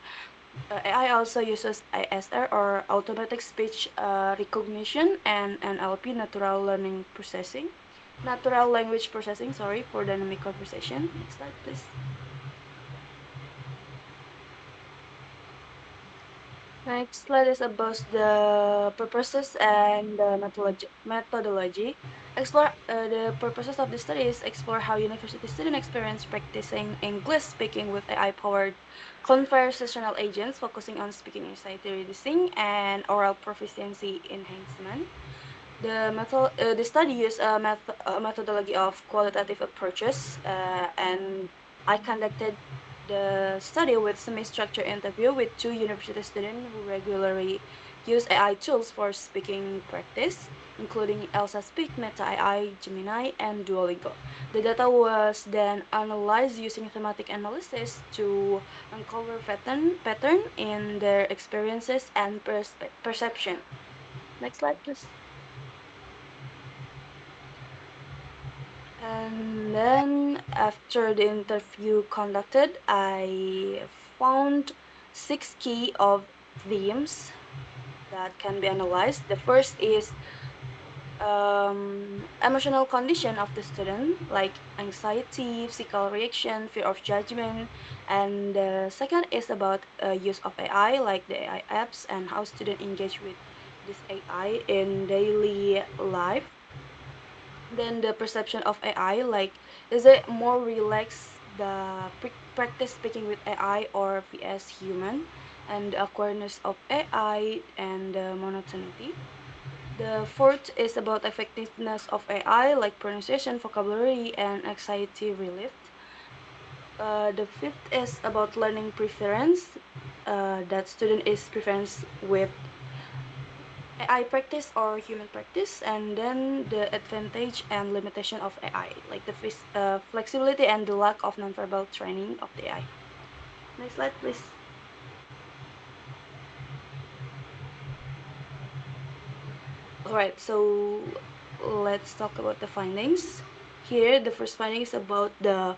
AI also uses ASR or automatic speech recognition and NLP natural language processing, sorry, for dynamic conversation. Next slide, please. Next slide is about the purposes and the methodology. Explore the purposes of the study is explore how university students experience practicing English speaking with AI-powered conversational agents, focusing on speaking anxiety reducing and oral proficiency enhancement. The study used a methodology of qualitative approaches, and I conducted the study with semi-structured interview with two university students who regularly use AI tools for speaking practice, including Elsa Speak, Meta AI, Gemini, and Duolingo. The data was then analyzed using thematic analysis to uncover pattern in their experiences and perception. Next slide, please. And then after the interview conducted, I found six key of themes that can be analyzed. The first is emotional condition of the student, like anxiety, physical reaction, fear of judgment. And the second is about use of AI, like the AI apps and how students engage with this AI in daily life. Then the perception of AI, like is it more relaxed the practice speaking with AI or vs human, and the awareness of AI and the monotonity. The fourth is about effectiveness of AI, like pronunciation, vocabulary, and anxiety relief. The fifth is about learning preference, that student is preference with AI practice or human practice, and then the advantage and limitation of AI, like the flexibility and the lack of nonverbal training of the AI. Next slide, please. All right, so let's talk about the findings. Here, the first finding is about the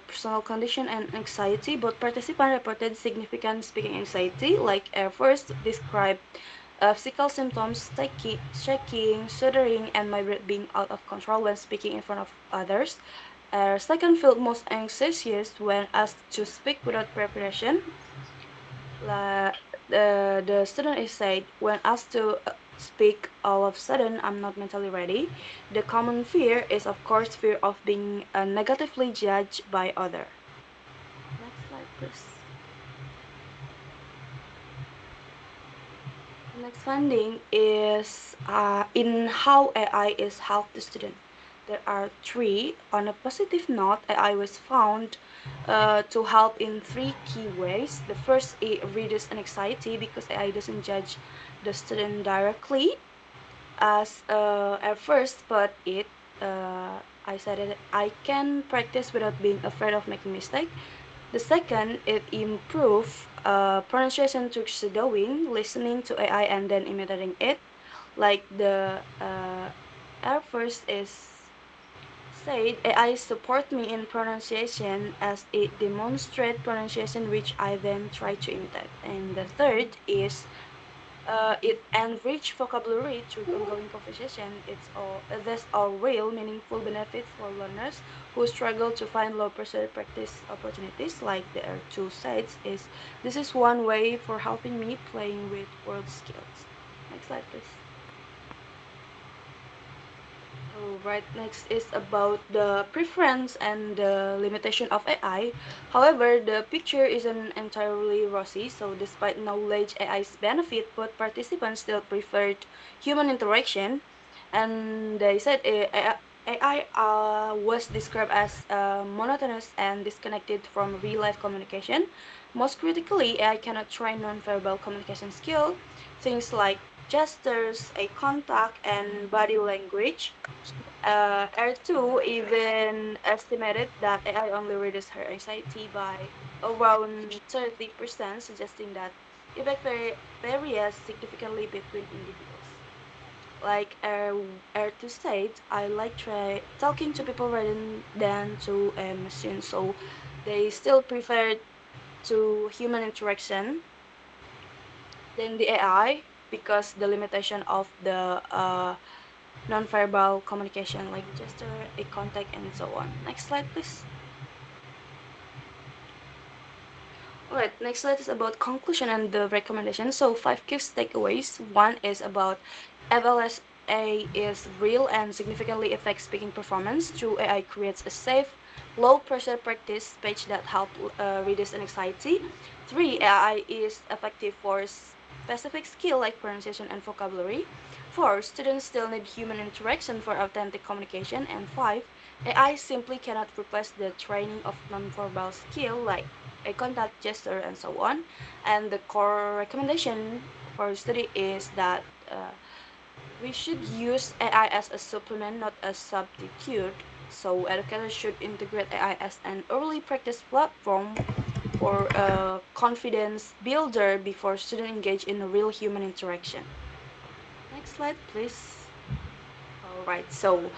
personal condition and anxiety. Both participants reported significant speaking anxiety, like first described physical symptoms, shaking, shuddering, and my breath being out of control when speaking in front of others. Second, felt most anxious when asked to speak without preparation. La, the student is said, when asked to speak all of a sudden, I'm not mentally ready. The common fear is, of course, fear of being negatively judged by other. Next slide, please. The next finding is in how AI is help the student. There are three. On a positive note, AI was found to help in three key ways. The first, it reduces anxiety because AI doesn't judge the student directly as at first, but I said it, I can practice without being afraid of making mistake. The second, it improve pronunciation through shadowing, listening to AI and then imitating it. Like the Air Force is said, AI support me in pronunciation as it demonstrate pronunciation which I then try to imitate. And the third is it enrich vocabulary through ongoing conversation. There's all real meaningful benefits for learners who struggle to find low pressure practice opportunities. Like there are two sides. Is this is one way for helping me playing with world skills. Next slide, please. Oh, right. Next is about the preference and the limitation of AI. However, the picture isn't entirely rosy, so despite knowledge AI's benefit, both participants still preferred human interaction. And they said AI was described as monotonous and disconnected from real life communication. Most critically, AI cannot train nonverbal communication skill, things like gestures, eye contact, and body language. R2 even estimated that AI only reduced her anxiety by around 30%, suggesting that effect varies significantly between individuals. Like R2 said, I like talking to people rather than to a machine, so they still prefer to human interaction than the AI because the limitation of the nonverbal communication like gesture, eye contact, and so on. Next slide, please. All right, next slide is about conclusion and the recommendation. So five key takeaways. One is about FLSA is real and significantly affects speaking performance. Two, AI creates a safe, low pressure practice page that help reduce anxiety. Three, AI is effective for specific skill like pronunciation and vocabulary. Four, students still need human interaction for authentic communication. And five, AI simply cannot replace the training of nonverbal skill like eye contact, gesture, and so on. And the core recommendation for study is that we should use AI as a supplement, not a substitute. So educators should integrate AI as an early practice platform or a confidence builder before students engage in a real human interaction. Next slide, please. All right, so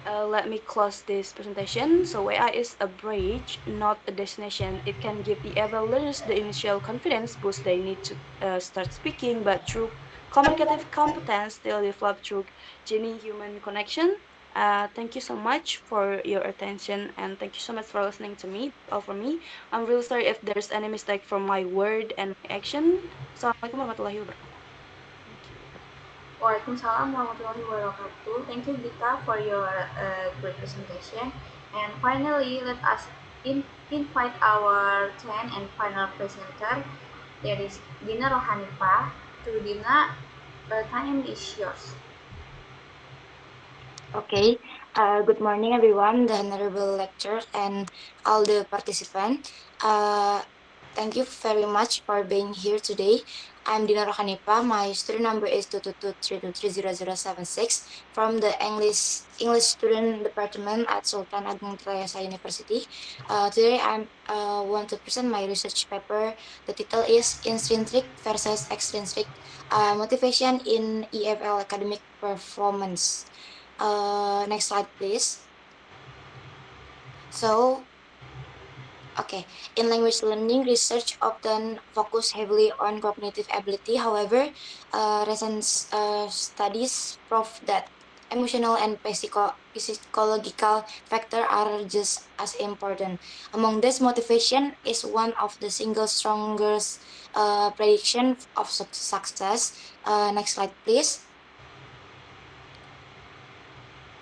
let me close this presentation. So AI is a bridge, not a destination. It can give the able learners the initial confidence boost they need to start speaking, but through communicative competence, they'll develop through genuine human connection. Thank you so much for your attention, and thank you so much for listening to me. That's all for me. I'm really sorry if there's any mistake from my word and my action. Assalamualaikum warahmatullahi wabarakatuh. Thank you. Waalaikumsalam warahmatullahi wabarakatuh. Thank you, Gita, for your great presentation. And finally, let us invite our 10th and final presenter. That is Dina Rohanifa. To Dina, time is yours. Okay, good morning everyone, the honorable lecturer and all the participants. Thank you very much for being here today. I'm Dina Rohanipa. My student number is 222-323-0076 from the English Student Department at Sultan Agung Tirayasa University. Today I want to present my research paper. The title is Intrinsic versus Extrinsic Motivation in EFL Academic Performance. Next slide, please. So, okay, in language learning, research often focus heavily on cognitive ability. However, recent studies prove that emotional and psychological factors are just as important. Among this, motivation is one of the single strongest prediction of success. Next slide, please.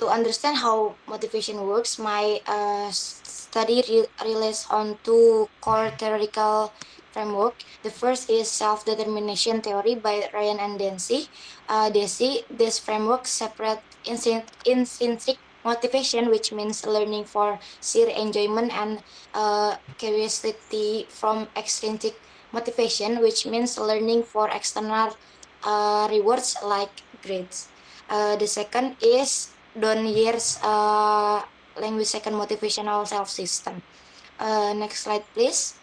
To understand how motivation works, my study relies on two core theoretical framework. The first is self-determination theory by Ryan and Deci. This framework separate intrinsic motivation, which means learning for sheer enjoyment and curiosity, from extrinsic motivation, which means learning for external rewards like grades. The second is Donier's language second motivational self system. Next slide, please.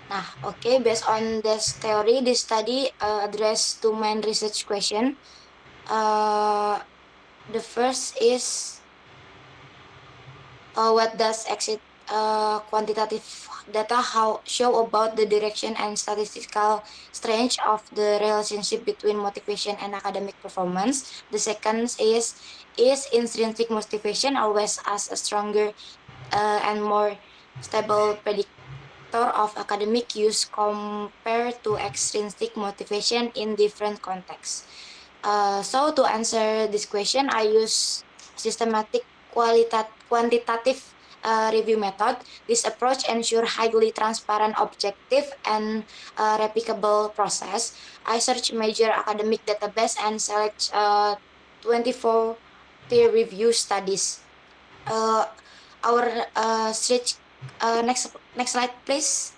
Nah, okay, based on this theory, this study addressed two main research questions. The first is what does exit quantitative data how show about the direction and statistical strength of the relationship between motivation and academic performance. The second is intrinsic motivation always as a stronger and more stable predictor of academic use compared to extrinsic motivation in different contexts. So to answer this question, I use systematic quantitative review method. This approach ensures highly transparent, objective, and replicable process. I search major academic database and select 24 peer review studies. uh, our stretch. Next slide, please.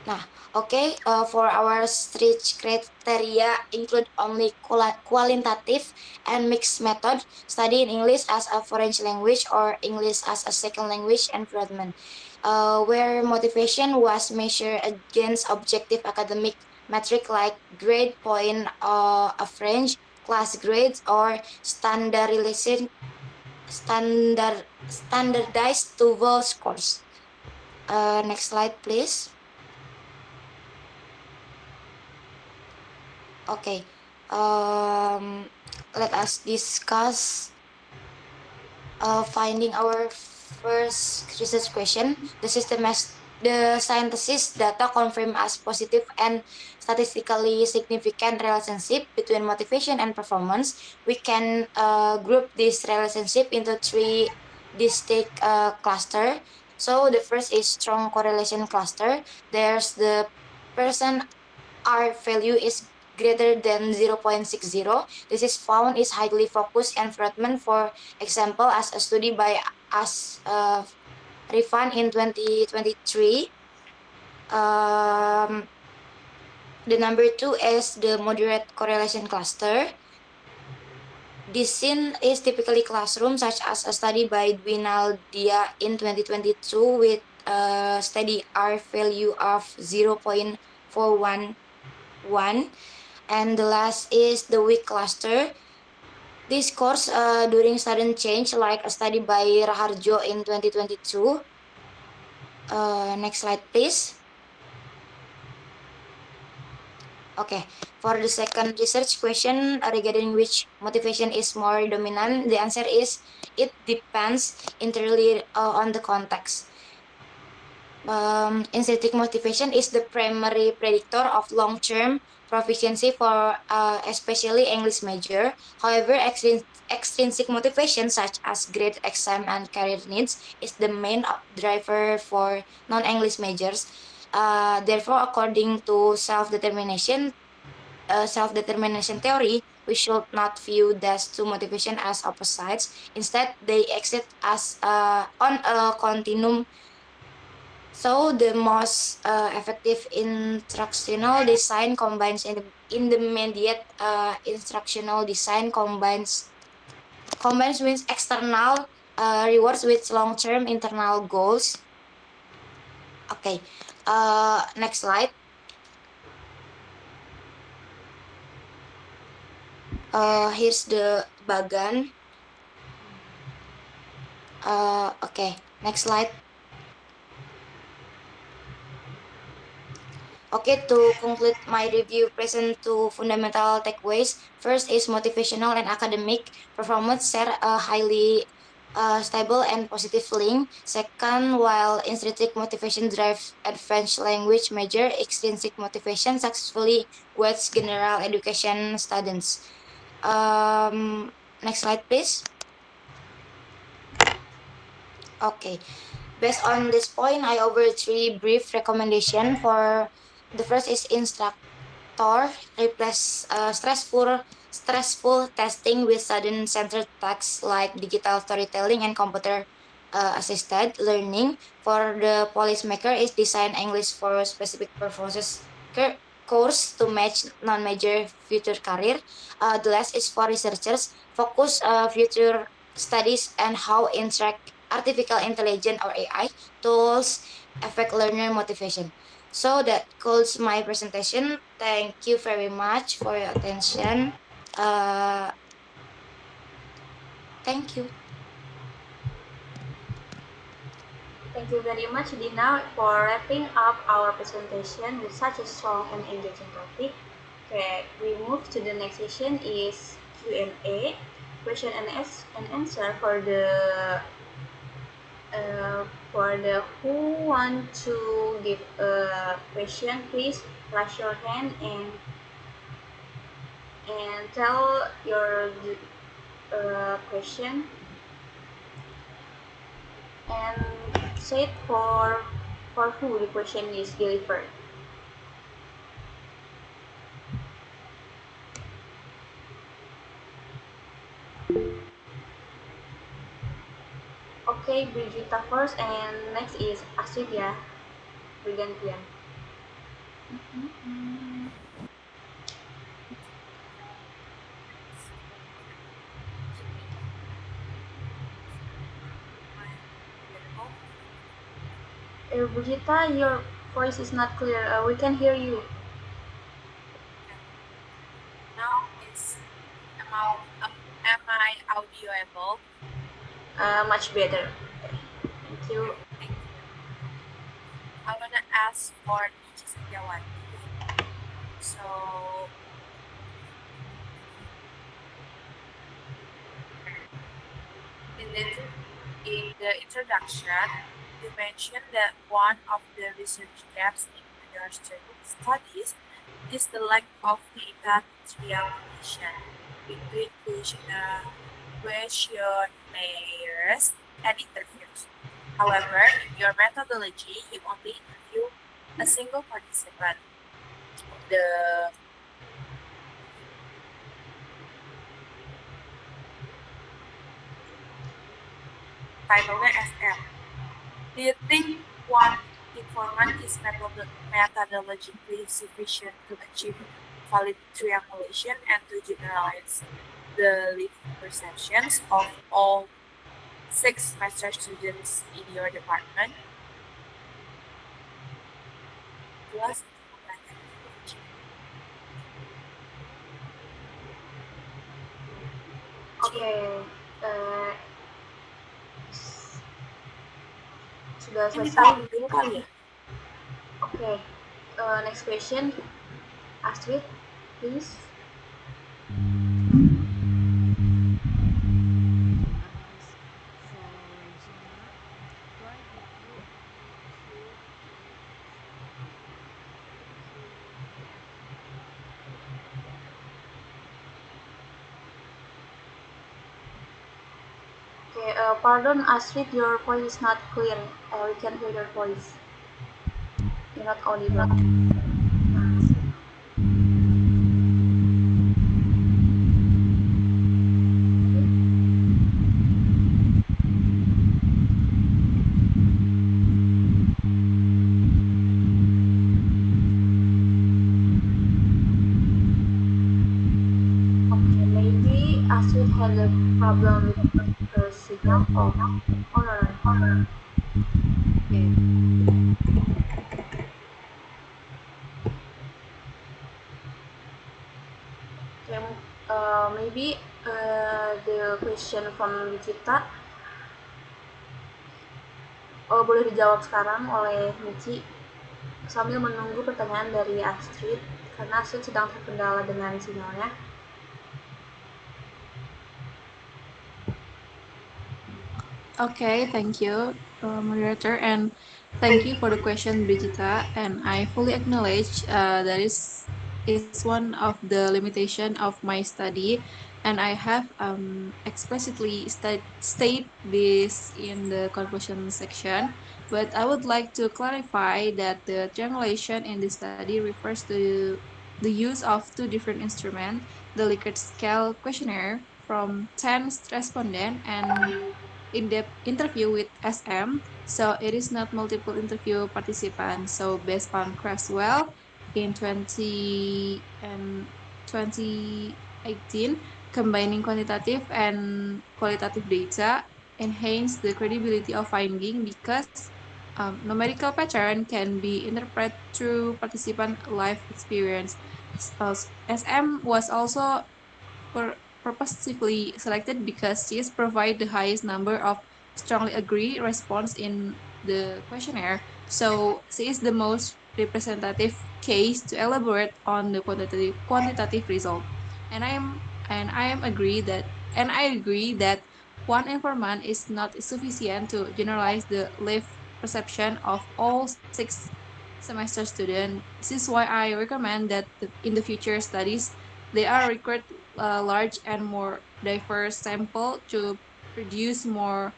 Nah, okay. For our stretch criteria include only qualitative and mixed method, study in English as a foreign language or English as a second language environment, where motivation was measured against objective academic metric like grade point, average, class grades, or standardized TOEFL scores. Next slide, please. Okay. Um, Let us discuss finding our first research question. The scientists' data confirm as positive and statistically significant relationship between motivation and performance. We can group this relationship into three distinct cluster. So the first is strong correlation cluster. There's the person R value is greater than 0.60. This is found is highly focused environment, for example, as a study by us Rifan in 2023. Um, the number two is the moderate correlation cluster. This scene is typically classroom, such as a study by Dwinaldia in 2022 with a steady R value of 0.411. And the last is the weak cluster. This course during sudden change, like a study by Raharjo in 2022. Next slide, please. Okay, for the second research question regarding which motivation is more dominant, the answer is it depends entirely on the context. Intrinsic motivation is the primary predictor of long-term proficiency for especially English major. However, extrinsic motivation such as grade, exam, and career needs is the main driver for non-English majors. Therefore, according to self-determination theory, we should not view these two motivation as opposites. Instead, they exist as on a continuum. So the most effective instructional design combines intermediate instructional design combines with external rewards with long-term internal goals. Okay, next slide. Here's the bagan. Okay, next slide. Okay, to conclude my review, present two fundamental takeaways. First is motivational and academic performance share a highly stable and positive link. Second, while intrinsic motivation drives advanced language major, extrinsic motivation successfully weights general education students. Next slide, please. Okay. Based on this point, I offer three brief recommendations. For the first is instructor replace stressful testing with sudden centered tasks like digital storytelling and computer assisted learning. For the policymaker is design English for specific purposes course to match non-major future career. The last is for researchers focus future studies and how interact artificial intelligence or AI tools affect learner motivation. So that concludes my presentation. Thank you very much for your attention. Uh, Thank you. Thank you very much, Dina, for wrapping up our presentation with such a strong and engaging topic. Okay, we move to the next session is Q&A, question and answer for the who want to give a question, please raise your hand and tell your question and say it for who the question is delivered. Okay, Brigita first, and next is Astrid ya, bergantian. Brigita, your voice is not clear. We can hear you. Now is am I audioable? Much better. Thank you. Okay, thank you. I wanna ask for Ichi Satyawati. So in the in the introduction, you mentioned that one of the research gaps in your studies is the lack of data triangulation between questionnaires and interviews. However, in your methodology, you only interview a single participant. The titlenya SM. Do you think one informant is methodologically sufficient to achieve valid triangulation and to generalize the lived perceptions of all six master students in your department? Jelas itu pertanyaannya. Okay. Sudah Ini selesai. tahu dulu kali ya. Okay. Next question, Astrid, please. Okay, pardon Astrid, your voice is not clear. We can hear your voice. You're not audible. Okay, maybe Astrid had a problem with her signal. Oh no, no, no. Okay, maybe the question from Nikita boleh dijawab sekarang oleh Michi sambil menunggu pertanyaan dari Astrid karena Astrid sedang terkendala dengan sinyalnya. Okay, thank you, moderator, and thank you for the question, Brigita. And I fully acknowledge that is one of the limitation of my study, and I have explicitly state this in the conclusion section. But I would like to clarify that the triangulation in this study refers to the use of two different instruments: the Likert scale questionnaire from 10 respondents and in-depth interview with SM. So it is not multiple interview participants. So based on Creswell in 2018, combining quantitative and qualitative data enhance the credibility of finding because numerical pattern can be interpreted through participant life experience. SM was also purposefully selected because she is provide the highest number of strongly agree response in the questionnaire. So she is the most representative case to elaborate on the quantitative result. And I am agree that and I agree that one informant is not sufficient to generalize the lived perception of all six semester students. This is why I recommend that in the future studies they are required large and more diverse sample to produce more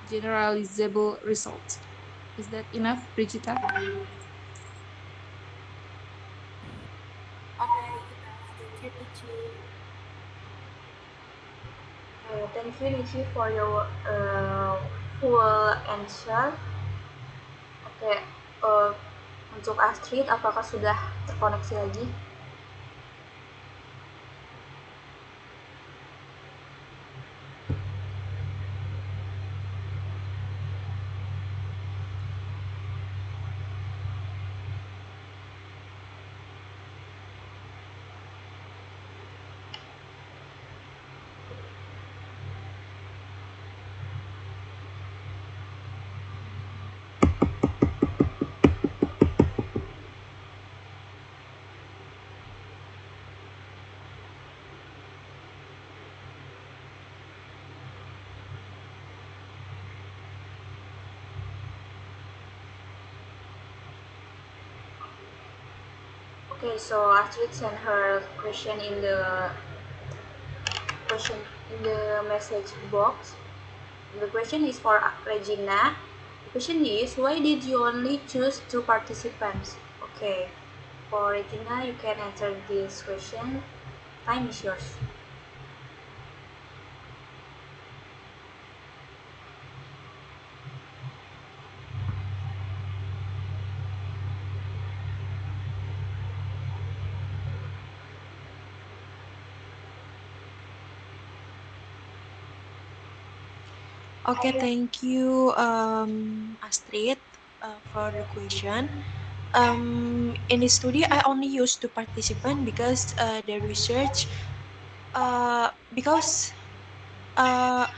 generalizable results. Is that enough, Brigita? Okay, enough. Thank you, Ichi. Thank you, Nichi, for your will answer. Oke, uh, untuk Astrid, apakah sudah terkoneksi lagi? Okay, so Astrid sent her question in the message box. The question is for Regina. The question is, why did you only choose two participants? Okay, for Regina, you can answer this question. Time is yours. Okay, thank you, Astrid, for the question. In this study, I only used two participants because the research, because uh,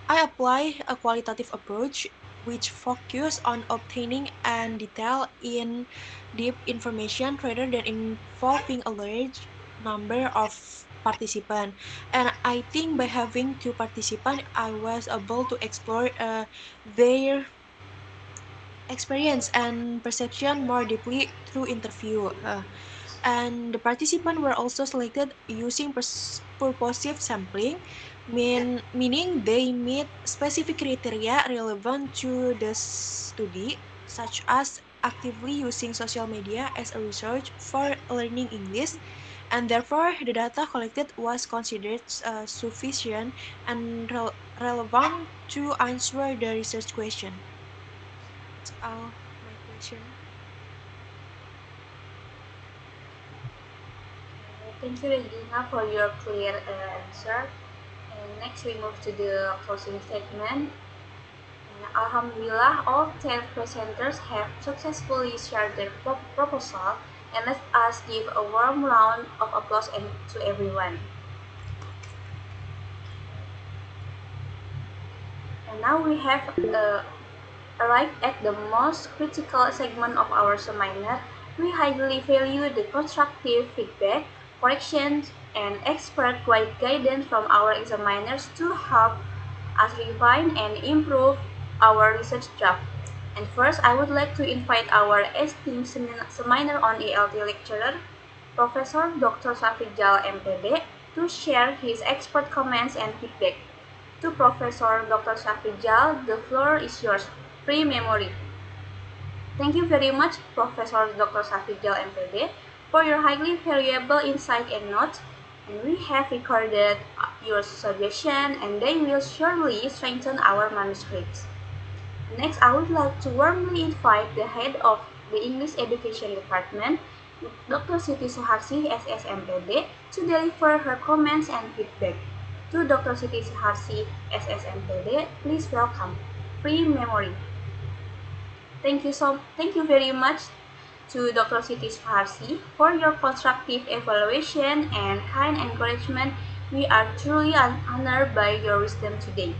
I apply a qualitative approach which focus on obtaining and detail in deep information rather than involving a large number of participants. And I think by having two participants, I was able to explore their experience and perception more deeply through interview. And the participants were also selected using purposive sampling, meaning they meet specific criteria relevant to the study, such as actively using social media as a resource for learning English, and therefore the data collected was considered sufficient and relevant to answer the research question. That's all my question. Thank you, Regina, for your clear answer. And next, we move to the closing statement. Alhamdulillah, all 10 presenters have successfully shared their proposal, and let us give a warm round of applause to everyone. And now we have arrived at the most critical segment of our seminar. We highly value the constructive feedback, corrections, and expert guidance from our examiners to help us refine and improve our research draft. And first, I would like to invite our esteemed seminar on ELT lecturer, Professor Dr. Safijal MPD, to share his expert comments and feedback. To Professor Dr. Safijal, the floor is yours. Free memory. Thank you very much, Professor Dr. Safijal MPD, for your highly valuable insight and notes. And we have recorded your suggestion, and they will surely strengthen our manuscripts. Next, I would like to warmly invite the head of the English Education Department, Dr. Siti Soharsi, SSMPD, to deliver her comments and feedback. To Dr. Siti Soharsi, SSMPD, please welcome. Free memory. Thank you very much to Dr. Siti Soharsi for your constructive evaluation and kind encouragement. We are truly honored by your wisdom today.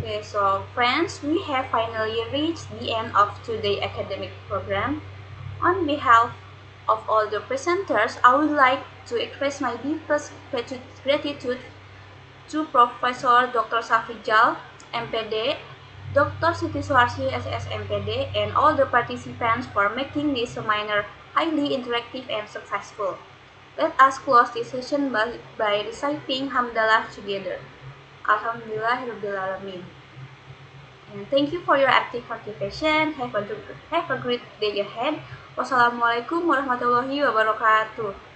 Okay, so friends, we have finally reached the end of today's academic program. On behalf of all the presenters, I would like to express my deepest gratitude to Professor Dr. Safijal, MPD, Dr. Siti Suarsi, SS MPD, and all the participants for making this seminar highly interactive and successful. Let us close this session by reciting Hamdalah together. Alhamdulillahirrahmanirrahim. And thank you for your active participation. Have a great day ahead. Wassalamualaikum warahmatullahi wabarakatuh.